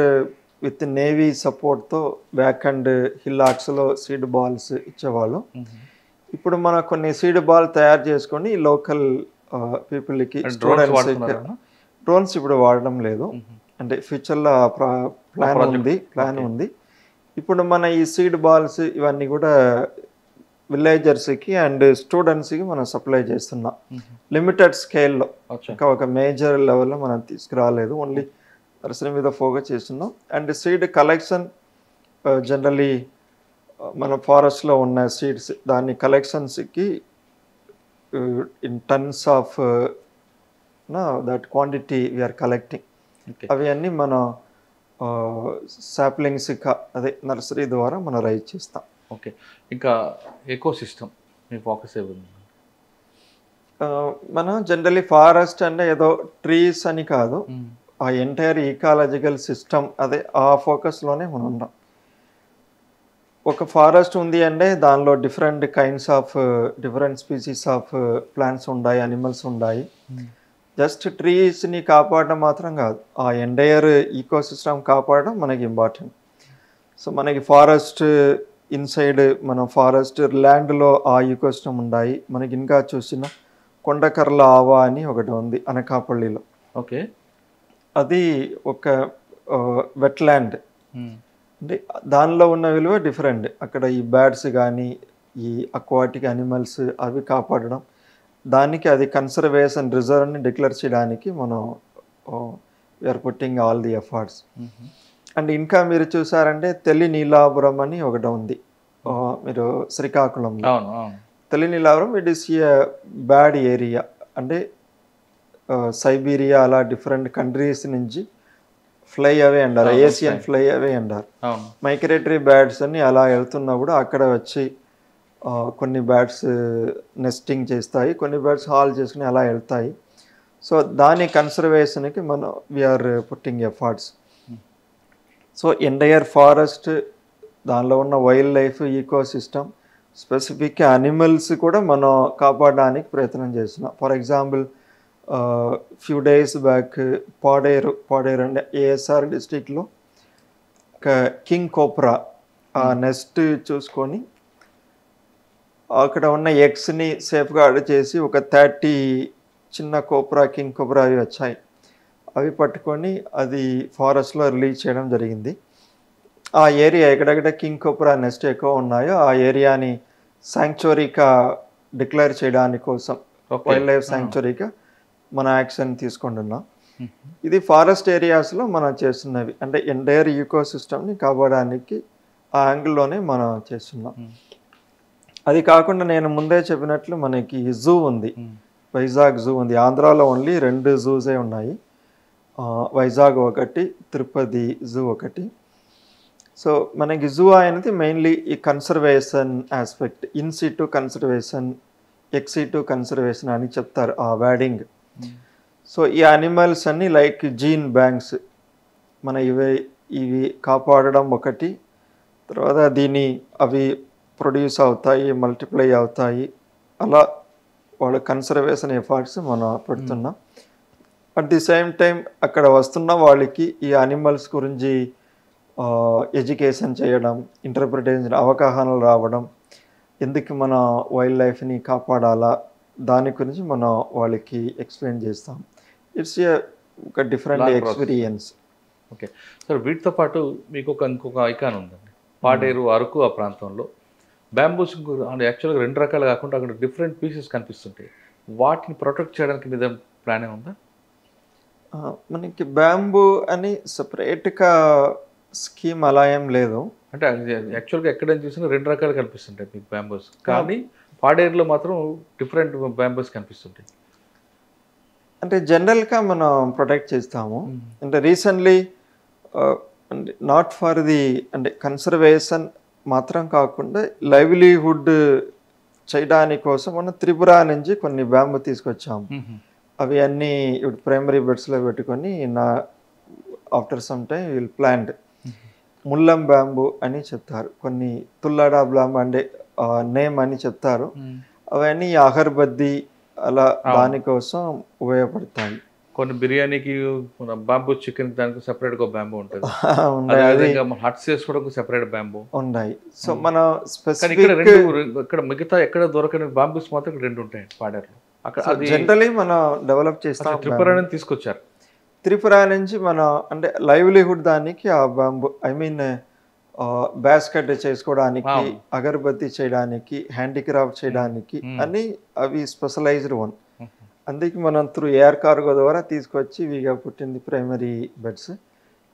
విత్ నేవీ సపోర్ట్తో బ్యాక్ అండ్ హిల్లాక్స్లో సీడ్ బాల్స్ ఇచ్చేవాళ్ళు. ఇప్పుడు మనం కొన్ని సీడ్ బాల్ తయారు చేసుకొని లోకల్ పీపుల్కి స్టూడెంట్స్, డ్రోన్స్ ఇప్పుడు వాడడం లేదు, అంటే ఫ్యూచర్లో ప్లాన్ ఉంది. ఇప్పుడు మన ఈ సీడ్ బాల్స్ ఇవన్నీ కూడా విలేజర్స్కి అండ్ స్టూడెంట్స్కి మనం సప్లై చేస్తున్నాం లిమిటెడ్ స్కేల్లో. ఇంకా ఒక మేజర్ లెవెల్లో మనం తీసుకురాలేదు, ఓన్లీ నర్సరీ మీద ఫోకస్ చేస్తున్నాం. అండ్ సీడ్ కలెక్షన్ జనరలీ మన ఫారెస్ట్లో ఉన్న సీడ్స్ దాని కలెక్షన్స్కి in tons of that quantity we are collecting. అవి అన్నీ మనం సాప్లింగ్స్ అదే నర్సరీ ద్వారా మనం రైజ్ చేస్తాం. ఓకే, ఇంకా ఎకో సిస్టమ్ మీ ఫోకస్ ఏముంది? మనం జనరలీ ఫారెస్ట్ అంటే ఏదో ట్రీస్ అని కాదు, ఆ ఎంటైర్ ఈకాలజికల్ సిస్టమ్ అదే ఆ ఫోకస్లోనే మనం ఉన్నాం. ఒక ఫారెస్ట్ ఉంది అంటే దానిలో different kinds of different species of plants ఉన్నాయి, అనిమల్స్ ఉన్నాయి. జస్ట్ ట్రీస్ని కాపాడడం మాత్రం కాదు, ఆ ఎంటైర్ ఈకో సిస్టమ్ కాపాడడం మనకి ఇంపార్టెంట్. సో మనకి ఫారెస్ట్ ఇన్సైడ్ మన ఫారెస్ట్ ల్యాండ్లో ఆ ఈకో సిస్టమ్ ఉన్నాయి. మనకి ఇంకా చూసిన కొండకర్ల ఆవా అని ఒకటి ఉంది అనకాపల్లిలో. ఓకే, అది ఒక వెట్ ల్యాండ్, అంటే దానిలో ఉన్న విలువ డిఫరెంట్. అక్కడ ఈ బ్యాడ్స్ కానీ ఈ అక్వాటిక్ అనిమల్స్ అవి కాపాడడం, దానికి అది కన్సర్వేషన్ రిజర్వ్ని డిక్లేర్ చేయడానికి మనం we are putting all the efforts. And ఇంకా మీరు చూసారంటే తెల్లి నీలాపురం అని ఒకటి ఉంది, మీరు శ్రీకాకుళంలో. Telineelapuram it is a bird area, అంటే సైబీరియా అలా డిఫరెంట్ కంట్రీస్ నుంచి ఫ్లై అవే అంటారు, ఏషియన్ ఫ్లై అవే అంటారు. మైగ్రేటరీ బ్యాడ్స్ అని అలా వెళ్తున్నప్పుడు అక్కడ వచ్చి కొన్ని బ్యాడ్స్ నెస్టింగ్ చేస్తాయి, కొన్ని బ్యాడ్స్ హాల్ చేసుకుని అలా వెళ్తాయి. సో దాని కన్సర్వేషన్కి మనం we are putting efforts. So entire forest దానిలో ఉన్న wildlife ecosystem specific animals కూడా మనం కాపాడడానికి ప్రయత్నం చేస్తున్నాం. For example few days back Paderu అంటే ఏఎస్ఆర్ డిస్టిక్లో ఒక కింగ్ కోబ్రా ఆ నెస్ట్ చూసుకొని అక్కడ ఉన్న ఎగ్స్ని సేఫ్ గార్డ్ చేసి ఒక 30 చిన్న కోబ్రా, కింగ్ కోబ్రా అవి వచ్చాయి. అవి పట్టుకొని అది ఫారెస్ట్లో రిలీజ్ చేయడం జరిగింది. ఆ ఏరియా ఎక్కడెక్కడ కింగ్ కోబ్రా నెస్ట్ ఎక్కువ ఉన్నాయో ఆ ఏరియాని శాంక్చురీగా డిక్లేర్ చేయడానికి కోసం వైల్డ్ లైఫ్ శాంక్చురీగా మన యాక్షన్ తీసుకుంటున్నాం. ఇది ఫారెస్ట్ ఏరియాస్లో మనం చేస్తున్నవి, అంటే ఎంటైర్ ఈకో సిస్టమ్ని కాపాడడానికి ఆ యాంగిల్లోనే మనం చేస్తున్నాం. అది కాకుండా నేను ముందే చెప్పినట్లు మనకి జూ ఉంది, వైజాగ్ జూ ఉంది. ఆంధ్రాలో ఓన్లీ 2 జూసే ఉన్నాయి, వైజాగ్ ఒకటి, తిరుపతి జూ ఒకటి. సో మనకి జూ అనేది మెయిన్లీ ఈ conservation aspect, in situ conservation, X situ conservation అని చెప్తారు ఆ వ్యాడింగ్. సో ఈ యానిమల్స్ అన్నీ లైక్ జీన్ బ్యాంక్స్ మన ఇవి కాపాడడం ఒకటి, తర్వాత అవి ప్రొడ్యూస్ అవుతాయి, మల్టిప్లై అవుతాయి, అలా వాళ్ళ కన్సర్వేషన్ ఎఫర్ట్స్ మనం పెడుతున్నాం. అట్ ది సేమ్ టైం అక్కడ వస్తున్న వాళ్ళకి ఈ యానిమల్స్ గురించి ఎడ్యుకేషన్ చేయడం, ఇంటర్ప్రిటేషన్, అవగాహనలు రావడం, ఎందుకు మన వైల్డ్ లైఫ్ని కాపాడాలా దాని గురించి మనం వాళ్ళకి ఎక్స్ప్లెయిన్ చేస్తాం. ఇట్స్ ఒక డిఫరెంట్ ఎక్స్పీరియన్స్. ఓకే సార్, వీటితో పాటు మీకు ఇంకొక ఐకాన్ ఉందండి, పాడేరు, అరకు ఆ ప్రాంతంలో బ్యాంబూస్ యాక్చువల్గా 2 రకాలు కాకుండా అక్కడ డిఫరెంట్ పీసెస్ కనిపిస్తుంటాయి. వాటిని ప్రొటెక్ట్ చేయడానికి మీద ప్లాన్ ఉందా? మనకి బ్యాంబూ అని సపరేట్గా స్కీమ్ అలా ఏం లేదు. అంటే యాక్చువల్గా ఎక్కడైనా చూసినా 2 రకాలు కనిపిస్తుంటాయి మీకు బ్యాంబూస్, కానీ పాడేరులో మాత్రం డిఫరెంట్ బ్యాంబూస్ కనిపిస్తుంటాయి. అంటే జనరల్గా మనం ప్రొటెక్ట్ చేస్తాము. అంటే రీసెంట్లీ అంటే నాట్ ఫర్ ది అంటే కన్సర్వేషన్ మాత్రం కాకుండా లైవ్లీహుడ్ చేయడానికి కోసం మనం త్రిపుర నుంచి కొన్ని బ్యాంబూ తీసుకొచ్చాము. అవి అన్నీ ఇప్పుడు ప్రైమరీ బెడ్స్లో పెట్టుకొని after some time will plant ముల్లం బ్యాంబూ అని చెప్తారు, కొన్ని తుల్లడా బ్యాంబూ అంటే నేమ్ అని చెప్తారు. అవన్నీ అగర్బత్తి అలా దానికోసం ఉపయోగపడతాయి. కొన్ని బిర్యానీకి, బాంబూ చికెన్ దానికి సెపరేట్గా బ్యాంబూ ఉంటుంది, హట్స్ చేసుకోవడానికి సెపరేట్ బ్యాంబూ ఉన్నాయి. సో మన ఇక్కడ మిగతా ఎక్కడ దొరకని బాంబూస్ మాత్రం 2 ఉంటాయి పాడేరులో. అక్కడ జనరలీ మనం డెవలప్ చేస్తాం. త్రిపుర నుంచి తీసుకొచ్చారు, త్రిపుర నుంచి మనం అంటే లైవ్లీహుడ్ దానికి ఆ బాంబూ ఐ మీన్ బాస్కెట్ చేసుకోవడానికి, అగరబత్తి చేయడానికి, హ్యాండీక్రాఫ్ట్ చేయడానికి అని అవి స్పెషలైజ్డ్ వన్. అందుకే మనం త్రూ ఎయిర్ కార్గో ద్వారా తీసుకొచ్చి వీగా పుట్టింది ప్రైమరీ బెడ్స్.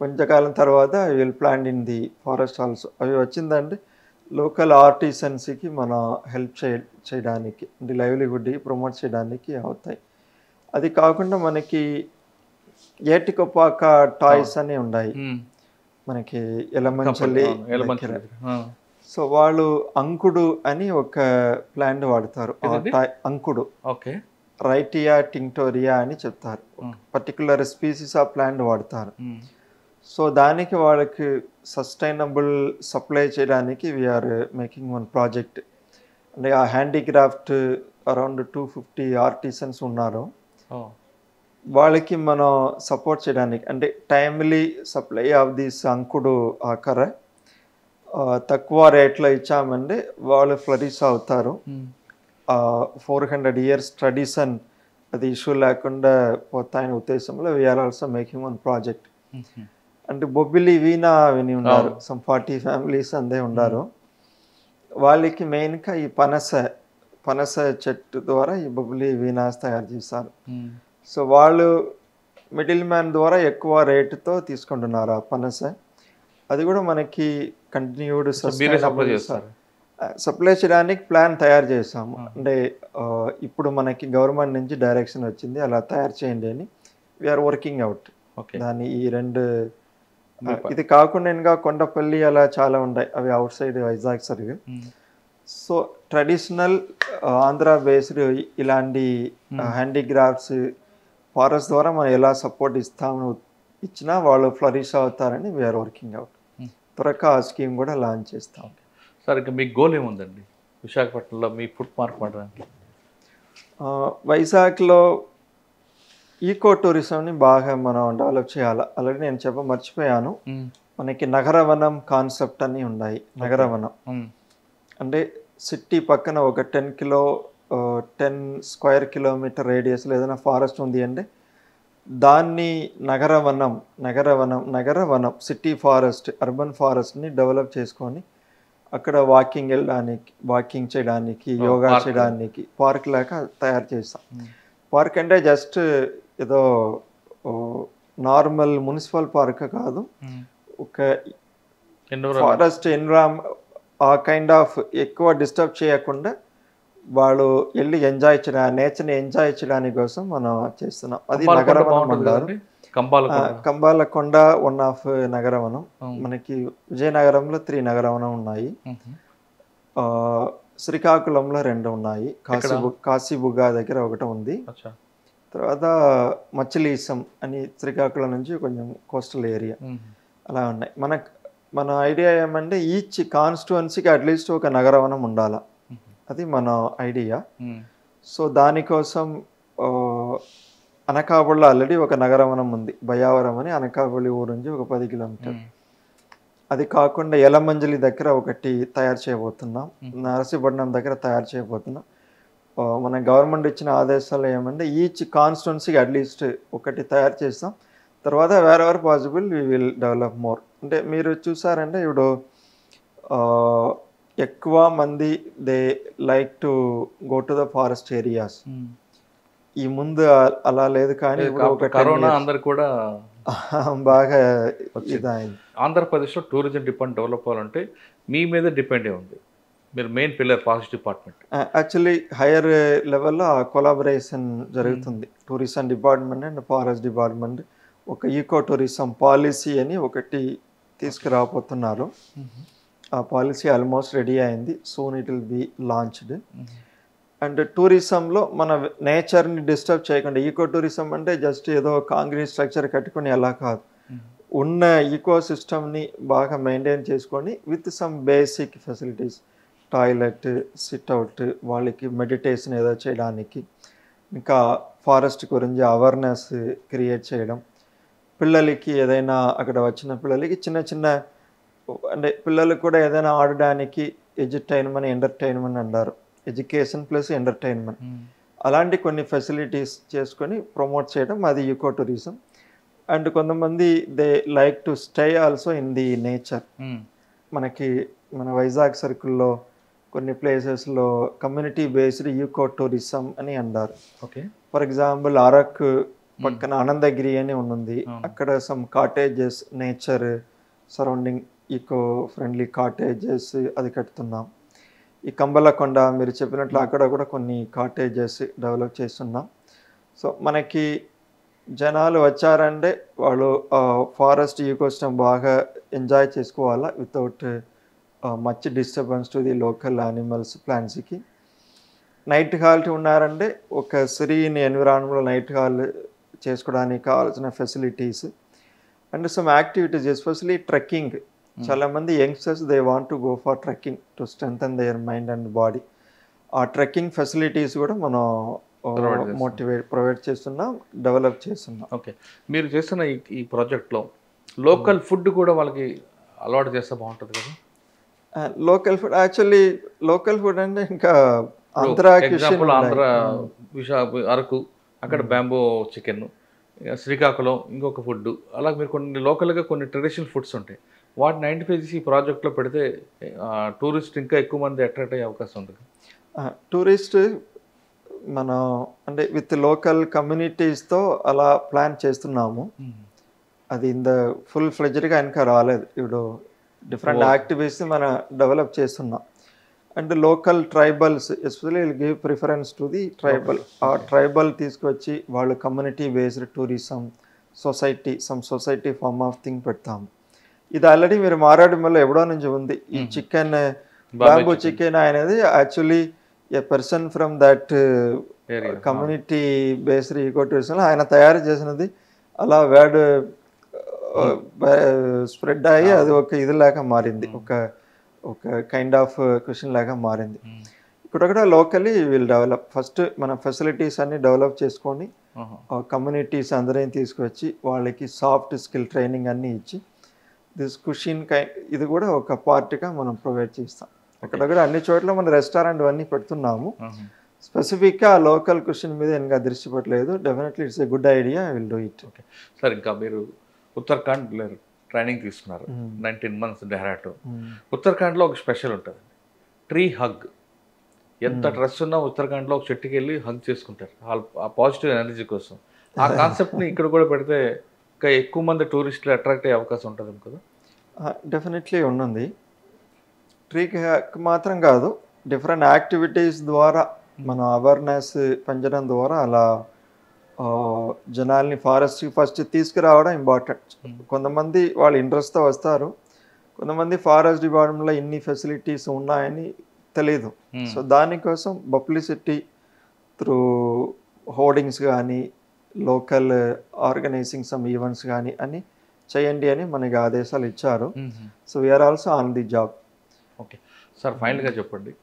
కొంతకాలం తర్వాత అవి will plant in the forest also. అవి వచ్చిందంటే లోకల్ ఆర్టిసన్స్కి మనం హెల్ప్ చేయడానికి, అంటే లైవ్లీహుడ్కి ప్రమోట్ చేయడానికి అవుతాయి. అది కాకుండా మనకి ఏటికొప్పాక టాయ్స్ అని ఉన్నాయి మనకి ఎలమంచల్లి. సో వాళ్ళు అంకుడు అని ఒక ప్లాంట్ వాడతారు, అంకుడు, రైటియా టింక్టోరియా అని చెప్తారు. పర్టికులర్ స్పీసీస్ ఆఫ్ ప్లాంట్ వాడతారు. సో దానికి వాళ్ళకి సస్టైనబుల్ సప్లై చేయడానికి వీఆర్ మేకింగ్ వన్ ప్రాజెక్ట్. అంటే ఆ హ్యాండీక్రాఫ్ట్ అరౌండ్ 250 ఆర్టిసన్స్ ఉన్నారు. వాళ్ళకి మనం సపోర్ట్ చేయడానికి, అంటే టైమ్లీ సప్లై ఆఫ్ దిస్ అంకుడు ఆకర తక్కువ రేట్లో ఇచ్చామంటే వాళ్ళు ఫ్లరిష్ అవుతారు. 400 years ట్రెడిషన్ అది ఇష్యూ లేకుండా పోతాయనే ఉద్దేశంలో we are also making one project. అంటే బొబ్బిలి వీణా విని ఉన్నారు, సమ్ 40 ఫ్యామిలీస్ అందే ఉన్నారు. వాళ్ళకి మెయిన్గా ఈ పనస చెట్టు ద్వారా ఈ బొబ్బిలి వీణాస్ తయారు చేస్తారు. సో వాళ్ళు మిడిల్ మ్యాన్ ద్వారా ఎక్కువ రేటుతో తీసుకుంటున్నారు ఆ పనస. అది కూడా మనకి కంటిన్యూడ్ సప్లై చేయడానికి ప్లాన్ తయారు చేసాము. అంటే ఇప్పుడు మనకి గవర్నమెంట్ నుంచి డైరెక్షన్ వచ్చింది అలా తయారు చేయండి అని. వీఆర్ వర్కింగ్ అవుట్ దాన్ని. ఈ 2 ఇది కాకుండా ఇంకా కొండపల్లి అలా చాలా ఉన్నాయి, అవి అవుట్ సైడ్ వైజాగ్ సరిగ్గా. సో ట్రెడిషనల్ ఆంధ్ర బేస్డ్ ఇలాంటి హ్యాండీక్రాఫ్ట్స్ ఫారెస్ట్ ద్వారా మనం ఎలా సపోర్ట్ ఇచ్చినా వాళ్ళు ఫ్లరిష్ అవుతారని వీఆర్ వర్కింగ్ అవుట్. త్వరగా ఆ స్కీమ్ కూడా లాంచ్ చేస్తాం. సార్ ఇంకా మీ గోల్ ఏముందండి విశాఖపట్నంలో మీ ఫుడ్ మార్క్ పడడానికి? వైజాగ్లో ఈకో టూరిజంని బాగా మనం డెవలప్ చేయాలి. ఆల్రెడీ నేను మర్చిపోయాను. మనకి నగరవనం కాన్సెప్ట్ అని ఉన్నాయి. నగరవనం అంటే సిటీ పక్కన ఒక 10 స్క్వేర్ కిలోమీటర్ రేడియస్లో ఏదైనా ఫారెస్ట్ ఉంది అంటే దాన్ని నగరవనం సిటీ ఫారెస్ట్, అర్బన్ ఫారెస్ట్ని డెవలప్ చేసుకొని అక్కడ వాకింగ్ చేయడానికి, యోగా చేయడానికి పార్క్ లాగా తయారు చేస్తాం. పార్క్ అంటే జస్ట్ ఏదో నార్మల్ మున్సిపల్ పార్క్ కాదు, ఒక ఫారెస్ట్ ఆ కైండ్ ఆఫ్ ఎక్కువ డిస్టర్బ్ చేయకుండా వాళ్ళు వెళ్ళి నేచర్ని ఎంజాయ్ చేయడానికి కోసం మనం చేస్తున్నాం. అది నగరవనం అంటారు. Kambalakonda one of Nagaravanam. మనకి విజయనగరంలో 3 నగరవనం ఉన్నాయి. శ్రీకాకుళంలో 2 ఉన్నాయి. కాశీబుగ్గ దగ్గర ఒకటి ఉంది. తర్వాత మచిలీసం అని శ్రీకాకుళం నుంచి కొంచెం కోస్టల్ ఏరియా అలా ఉన్నాయి. మన ఐడియా ఏమంటే ఈచ్ కాన్స్టిట్యువెన్సీకి అట్లీస్ట్ ఒక నగరవనం ఉండాలా, అది మన ఐడియా. సో దానికోసం అనకాపల్లిలో ఆల్రెడీ ఒక నగరవనం ఉంది, బయావరం అని. అనకాపల్లి ఊరు నుంచి ఒక 10 కిలోమీటర్. అది కాకుండా యలమంజలి దగ్గర ఒకటి తయారు చేయబోతున్నాం, నరసీపట్నం దగ్గర తయారు చేయబోతున్నాం. మన గవర్నమెంట్ ఇచ్చిన ఆదేశాలు ఏమంటే ఈచ్ కాన్స్టిట్యున్సీకి అట్లీస్ట్ ఒకటి తయారు చేస్తాం. తర్వాత wherever possible we will develop more. అంటే మీరు చూసారంటే ఇప్పుడు ఎక్కువ మంది they like to go to the forest areas. ఈ ముందు అలా లేదు, కానీ కరోనా అందరు కూడా బాగా ఇదైంది. ఆంధ్రప్రదేశ్లో టూరిజం డిపార్ట్మెంట్ డెవలప్ అవ్వాలంటే మీ మీద డిపెండ్ అయి ఉంది. మీరు main pillar forest department. Actually higher లెవెల్లో కొలాబరేషన్ జరుగుతుంది. Tourism department and forest department ఒక ఈకో టూరిజం పాలసీ అని ఒకటి తీసుకురాబోతున్నారు. ఆ పాలసీ ఆల్మోస్ట్ రెడీ అయింది. Soon it will be launched. And టూరిజంలో మన నేచర్ని డిస్టర్బ్ చేయకుండా, ఈకో టూరిజం అంటే జస్ట్ ఏదో కాంక్రీట్ స్ట్రక్చర్ కట్టుకొని అలా కాదు, ఉన్న ఈకో సిస్టమ్ని బాగా మెయింటైన్ చేసుకొని with some basic facilities, toilet, sit out, వాళ్ళకి మెడిటేషన్ ఏదో చేయడానికి, ఇంకా ఫారెస్ట్ గురించి అవేర్నెస్ క్రియేట్ చేయడం, పిల్లలకి ఏదైనా అక్కడ వచ్చిన పిల్లలకి చిన్న చిన్న అంటే పిల్లలకు కూడా ఏదైనా ఆడడానికి ఎంటర్టైన్మెంట్ అంటారు, ఎడ్యుకేషన్ ప్లస్ ఎంటర్టైన్మెంట్, అలాంటి కొన్ని ఫెసిలిటీస్ చేసుకొని ప్రమోట్ చేయడం, అది ఈకో టూరిజం. అండ్ కొంతమంది they like to stay also in the nature. మన వైజాగ్ సర్కిల్లో కొన్ని ప్లేసెస్లో కమ్యూనిటీ బేస్డ్ ఈకో టూరిజం అని అంటారు. ఫర్ ఎగ్జాంపుల్ అరకు పక్కన అనంతగిరి అని ఉంది. అక్కడ some cottages, nature surrounding eco friendly cottages అది కట్టుతున్నాం. ఈ కంబలకొండ మీరు చెప్పినట్లు అక్కడ కూడా కొన్ని కాటేజెస్ డెవలప్ చేస్తున్నాం. సో మనకి జనాలు వచ్చారంటే వాళ్ళు ఫారెస్ట్ ఈకోసిస్టమ్ బాగా ఎంజాయ్ చేసుకోవాలా without much disturbance to the local animals, ప్లాంట్స్కి. నైట్ హాల్ట్ ఉన్నారంటే ఒక సిరీన్ ఎన్విరాన్మెంట్లో నైట్ హాల్ చేసుకోవడానికి కావాల్సిన facilities and some activities, especially trekking. చాలామంది youngsters they want to go for trekking to strengthen their mind and body. ఆ trekking facilities కూడా మనం ప్రొవైడ్ చేస్తున్నాం, డెవలప్ చేస్తున్నాం. ఓకే, మీరు చేస్తున్న ఈ ప్రాజెక్ట్లో లోకల్ ఫుడ్ కూడా వాళ్ళకి అలవాటు చేస్తే బాగుంటుంది కదా? Local food, actually local food అంటే ఇంకా ఆంధ్ర అరకు, అక్కడ బ్యాంబో చికెన్, శ్రీకాకుళం ఇంకొక ఫుడ్, అలా మీరు కొన్ని లోకల్గా కొన్ని ట్రెడిషనల్ ఫుడ్స్ ఉంటాయి, వాటిని ఐడెంటిఫై చేసి ఈ ప్రాజెక్ట్లో పెడితే టూరిస్ట్ ఇంకా ఎక్కువ మంది అట్రాక్ట్ అయ్యే అవకాశం ఉంటుంది. టూరిస్ట్ మనం అంటే విత్ లోకల్ కమ్యూనిటీస్తో అలా ప్లాన్ చేస్తున్నాము. అది ఫుల్ ఫ్లెడ్జ్డ్గా ఇంకా రాలేదు. ఇప్పుడు డిఫరెంట్ యాక్టివిటీస్ మనం డెవలప్ చేస్తున్నాం. And local tribals especially will give preference to the tribal. ఆ ట్రైబల్ తీసుకొచ్చి వాళ్ళు community based tourism, society form of thing పెడతాము. ఇది ఆల్రెడీ మీరు మారేడుమల్లిలో ఎప్పుడో నుంచి ఉంది. ఈ చికెన్, బాంబూ చికెన్ అనేది actually a person from that community based eco టూరిజంలో ఆయన తయారు చేసినది. అలా స్ప్రెడ్ అయ్యి అది ఒక ఇది లేక మారింది, ఒక ఒక కైండ్ ఆఫ్ క్వశ్చన్ లాగా మారింది. ఇక్కడ కూడా లోకలీ విల్ డెవలప్. ఫస్ట్ మన ఫెసిలిటీస్ అన్ని డెవలప్ చేసుకొని కమ్యూనిటీస్ అందరిని తీసుకొచ్చి వాళ్ళకి సాఫ్ట్ స్కిల్ ట్రైనింగ్ అన్నీ ఇచ్చి దిస్ కుషిన్ ఇది కూడా ఒక పార్ట్గా మనం ప్రొవైడ్ చేస్తాం. అక్కడ కూడా అన్ని చోట్ల మన రెస్టారెంట్ అన్నీ పెడుతున్నాము. స్పెసిఫిక్గా లోకల్ క్వశ్చన్ మీద ఇంకా దృష్టి పెట్టలేదు. Definitely it's a good idea, I will do it. Okay sir, ఇంకా మీరు ఉత్తరాఖండ్ ట్రైనింగ్ తీసుకున్నారు 19 months డెహ్రాడూన్. ఉత్తరాఖండ్లో ఒక స్పెషల్ ఉంటుంది, ట్రీ హగ్. ఎంత స్ట్రెస్ ఉన్నా ఉత్తరాఖండ్లో ఒక చెట్టుకి వెళ్ళి హగ్ చేసుకుంటారు ఆ పాజిటివ్ ఎనర్జీ కోసం. ఆ కాన్సెప్ట్ని ఇక్కడ కూడా పెడితే ఇంకా ఎక్కువ మంది టూరిస్టులు అట్రాక్ట్ అయ్యే అవకాశం ఉంటుంది కదా? డెఫినెట్లీ ఉన్నది. ట్రీకి హగ్ మాత్రం కాదు, డిఫరెంట్ యాక్టివిటీస్ ద్వారా మన అవేర్నెస్ పెంచడం ద్వారా అలా జనాల్ని ఫారెస్ట్కి ఫస్ట్ తీసుకురావడం ఇంపార్టెంట్. కొంతమంది వాళ్ళ ఇంట్రెస్ట్తో వస్తారు, కొంతమంది ఫారెస్ట్ డిపార్ట్మెంట్లో ఇన్ని ఫెసిలిటీస్ ఉన్నాయని తెలీదు. సో దానికోసం పబ్లిసిటీ త్రూ హోర్డింగ్స్ కానీ లోకల్ ఆర్గనైజింగ్ సమ్ ఈవెంట్స్ కానీ అని చేయండి అని మనకి ఆదేశాలు ఇచ్చారు. So we are also on the job. Okay sir, ఫైనల్గా చెప్పండి,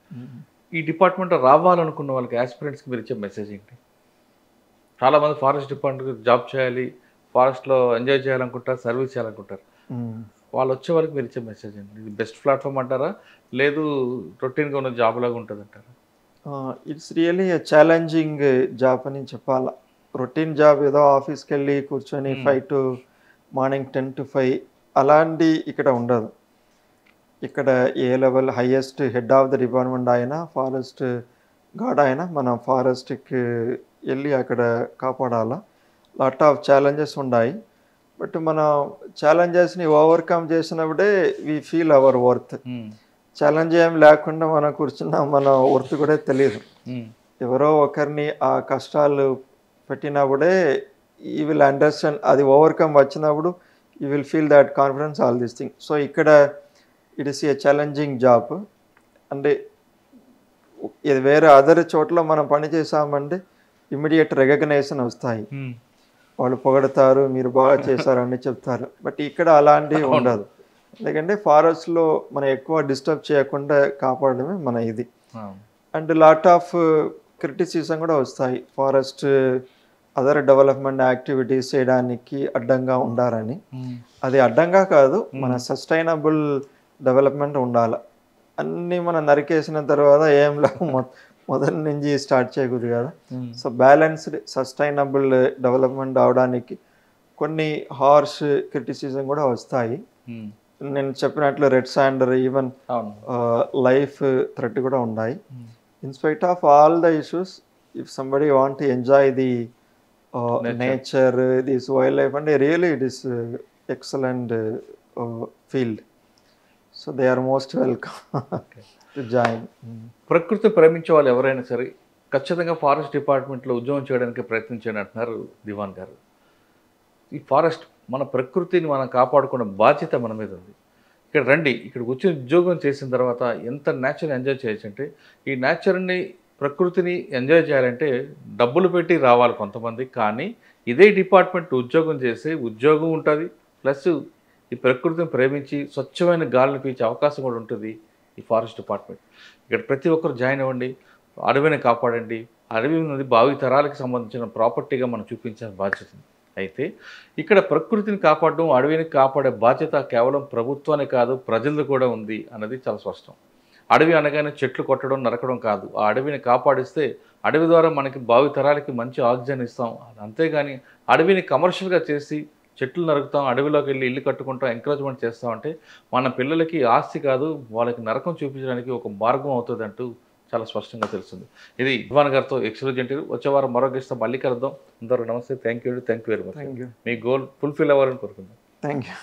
ఈ డిపార్ట్మెంట్లో రావాలనుకున్న వాళ్ళకి ఆస్పిరెంట్స్కి మీరు ఇచ్చే మెసేజ్ ఏంటి? చాలామంది ఫారెస్ట్ డిపార్ట్మెంట్ జాబ్ చేయాలి, ఫారెస్ట్లో ఎంజాయ్ చేయాలనుకుంటారు, సర్వీస్ చేయాలనుకుంటారు. వాళ్ళు వచ్చే వాళ్ళకి మీరు ఇచ్చే మెసేజ్ ఏంటి? ఇది బెస్ట్ ప్లాట్ఫామ్ అంటారా, లేదు రొటీన్గా ఉన్న జాబ్ లాగా ఉంటుంది అంటారా? ఇట్స్ రియలీ ఛాలెంజింగ్ జాబ్ అని చెప్పాలా. రొటీన్ జాబ్ ఏదో ఆఫీస్కి వెళ్ళి కూర్చొని 5 to మార్నింగ్ 10 to 5 అలాంటి ఇక్కడ ఉండదు. ఇక్కడ ఏ level highest head of the department అయినా ఫారెస్ట్ గార్డ్ అయినా మనం ఫారెస్ట్కి వెళ్ళి అక్కడ కాపాడాలా. లాట్ ఆఫ్ ఛాలెంజెస్ ఉన్నాయి. బట్ మనం ఛాలెంజెస్ని ఓవర్కమ్ చేసినప్పుడే we feel our worth. Challenge ఏం లేకుండా మనం కూర్చున్నా మన వర్త్ కూడా తెలియదు. ఎవరో ఒకరిని ఆ కష్టాలు పెట్టినప్పుడే యూ విల్ అండర్స్టాండ్. అది ఓవర్కమ్ వచ్చినప్పుడు you will feel that confidence all this thing. So ఇక్కడ it is a challenging job. అంటే ఇది వేరే అదర్ చోట్ల మనం పని చేసామంటే ఇమ్మీడియట్ రికగ్నైజేషన్ వస్తాయి, వాళ్ళు పొగడతారు, మీరు బాగా చేశారు అని చెప్తారు. బట్ ఇక్కడ అలాంటివి ఉండదు. ఎందుకంటే ఫారెస్ట్లో మనం ఎక్కువ డిస్టర్బ్ చేయకుండా కాపాడడమే మన ఇది. అండ్ లాట్ ఆఫ్ క్రిటిసిజం కూడా వస్తాయి, ఫారెస్ట్ అదర్ డెవలప్మెంట్ యాక్టివిటీస్ చేయడానికి అడ్డంగా ఉండాలని. అది అడ్డంగా కాదు, మన సస్టైనబుల్ డెవలప్మెంట్ ఉండాలి. అన్నీ మనం నరికేసిన తర్వాత ఏం మొదటి నుంచి స్టార్ట్ చేయకూడదు కదా. సో బ్యాలెన్స్డ్ సస్టైనబుల్ డెవలప్మెంట్ అవడానికి కొన్ని హార్ష్ క్రిటిసిజం కూడా వస్తాయి. నేను చెప్పినట్లు red sander even life threat కూడా ఉన్నాయి. In spite of all the issues, if somebody want to enjoy the nature, this wildlife అంటే really it is excellent field. So they are most welcome to join. ప్రకృతి ప్రేమించే వాళ్ళు ఎవరైనా సరే ఖచ్చితంగా forest డిపార్ట్మెంట్లో ఉద్యోగం చేయడానికి ప్రయత్నించండి అంటున్నారు దివాన్ గారు. ఈ ఫారెస్ట్ మన ప్రకృతిని మనం కాపాడుకునే బాధ్యత మన మీద ఉంది. ఇక్కడ రండి, ఇక్కడికి వచ్చి ఉద్యోగం చేసిన తర్వాత ఎంత నేచర్ని ఎంజాయ్ చేయొచ్చు అంటే, ఈ నేచర్ని ప్రకృతిని ఎంజాయ్ చేయాలంటే డబ్బులు పెట్టి రావాలి కొంతమంది. కానీ ఇదే డిపార్ట్మెంట్ ఉద్యోగం చేస్తే ఉద్యోగం ఉంటుంది, ప్లస్ ఈ ప్రకృతిని ప్రేమించి స్వచ్ఛమైన గాలిని పీల్చే అవకాశం కూడా ఉంటుంది ఈ ఫారెస్ట్ డిపార్ట్మెంట్. ఇక్కడ ప్రతి ఒక్కరు జాయిన్ అవ్వండి, అడవిని కాపాడండి. అడవి ఉన్నది భావి తరాలకు సంబంధించిన ప్రాపర్టీగా మనం చూపించాల్సిన బాధ్యత. అయితే ఇక్కడ ప్రకృతిని కాపాడడం, అడవిని కాపాడే బాధ్యత కేవలం ప్రభుత్వాన్ని కాదు, ప్రజలు కూడా ఉంది అన్నది చాలా స్పష్టం. అడవి అనగానే చెట్లు కొట్టడం, నరకడం కాదు. ఆ అడవిని కాపాడిస్తే అడవి ద్వారా మనకి భావి తరాలకి మంచి ఆక్సిజన్ ఇస్తాం. అంతేగాని అడవిని కమర్షియల్గా చేసి చెట్లు నరుకుతాం, అడవిలోకి వెళ్ళి ఇల్లు కట్టుకుంటాం, ఎంకరేజ్మెంట్ చేస్తామంటే మన పిల్లలకి ఆస్తి కాదు, వాళ్ళకి నరకం చూపించడానికి ఒక మార్గం అవుతుంది అంటూ చాలా స్పష్టంగా తెలుస్తుంది. ఇది దివాన్ గారితో ఎక్స్క్లూజివ్. వచ్చే వారం మరో గెస్ట్తో మళ్ళీ కలుద్దాం. అందరూ నమస్తే, thank you very much. Me goal fulfil అవ్వాలని కోరుకుందాం. Thank you.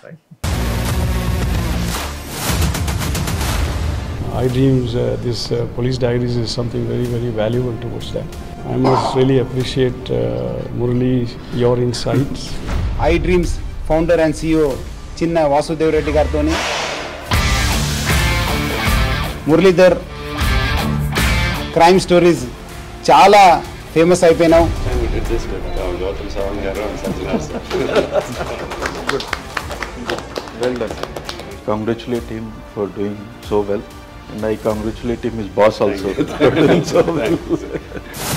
iDreams, this police diaries is something very, very valuable towards that. I must really appreciate Murali, your insights. iDreams founder and CEO Chinna Vasudev Reddy gartoni Muralidhar crime stories చాలా famous అయిపోయినావు. Well done. congratulate him for doing so well, and I congratulate him, his boss also, for doing so well.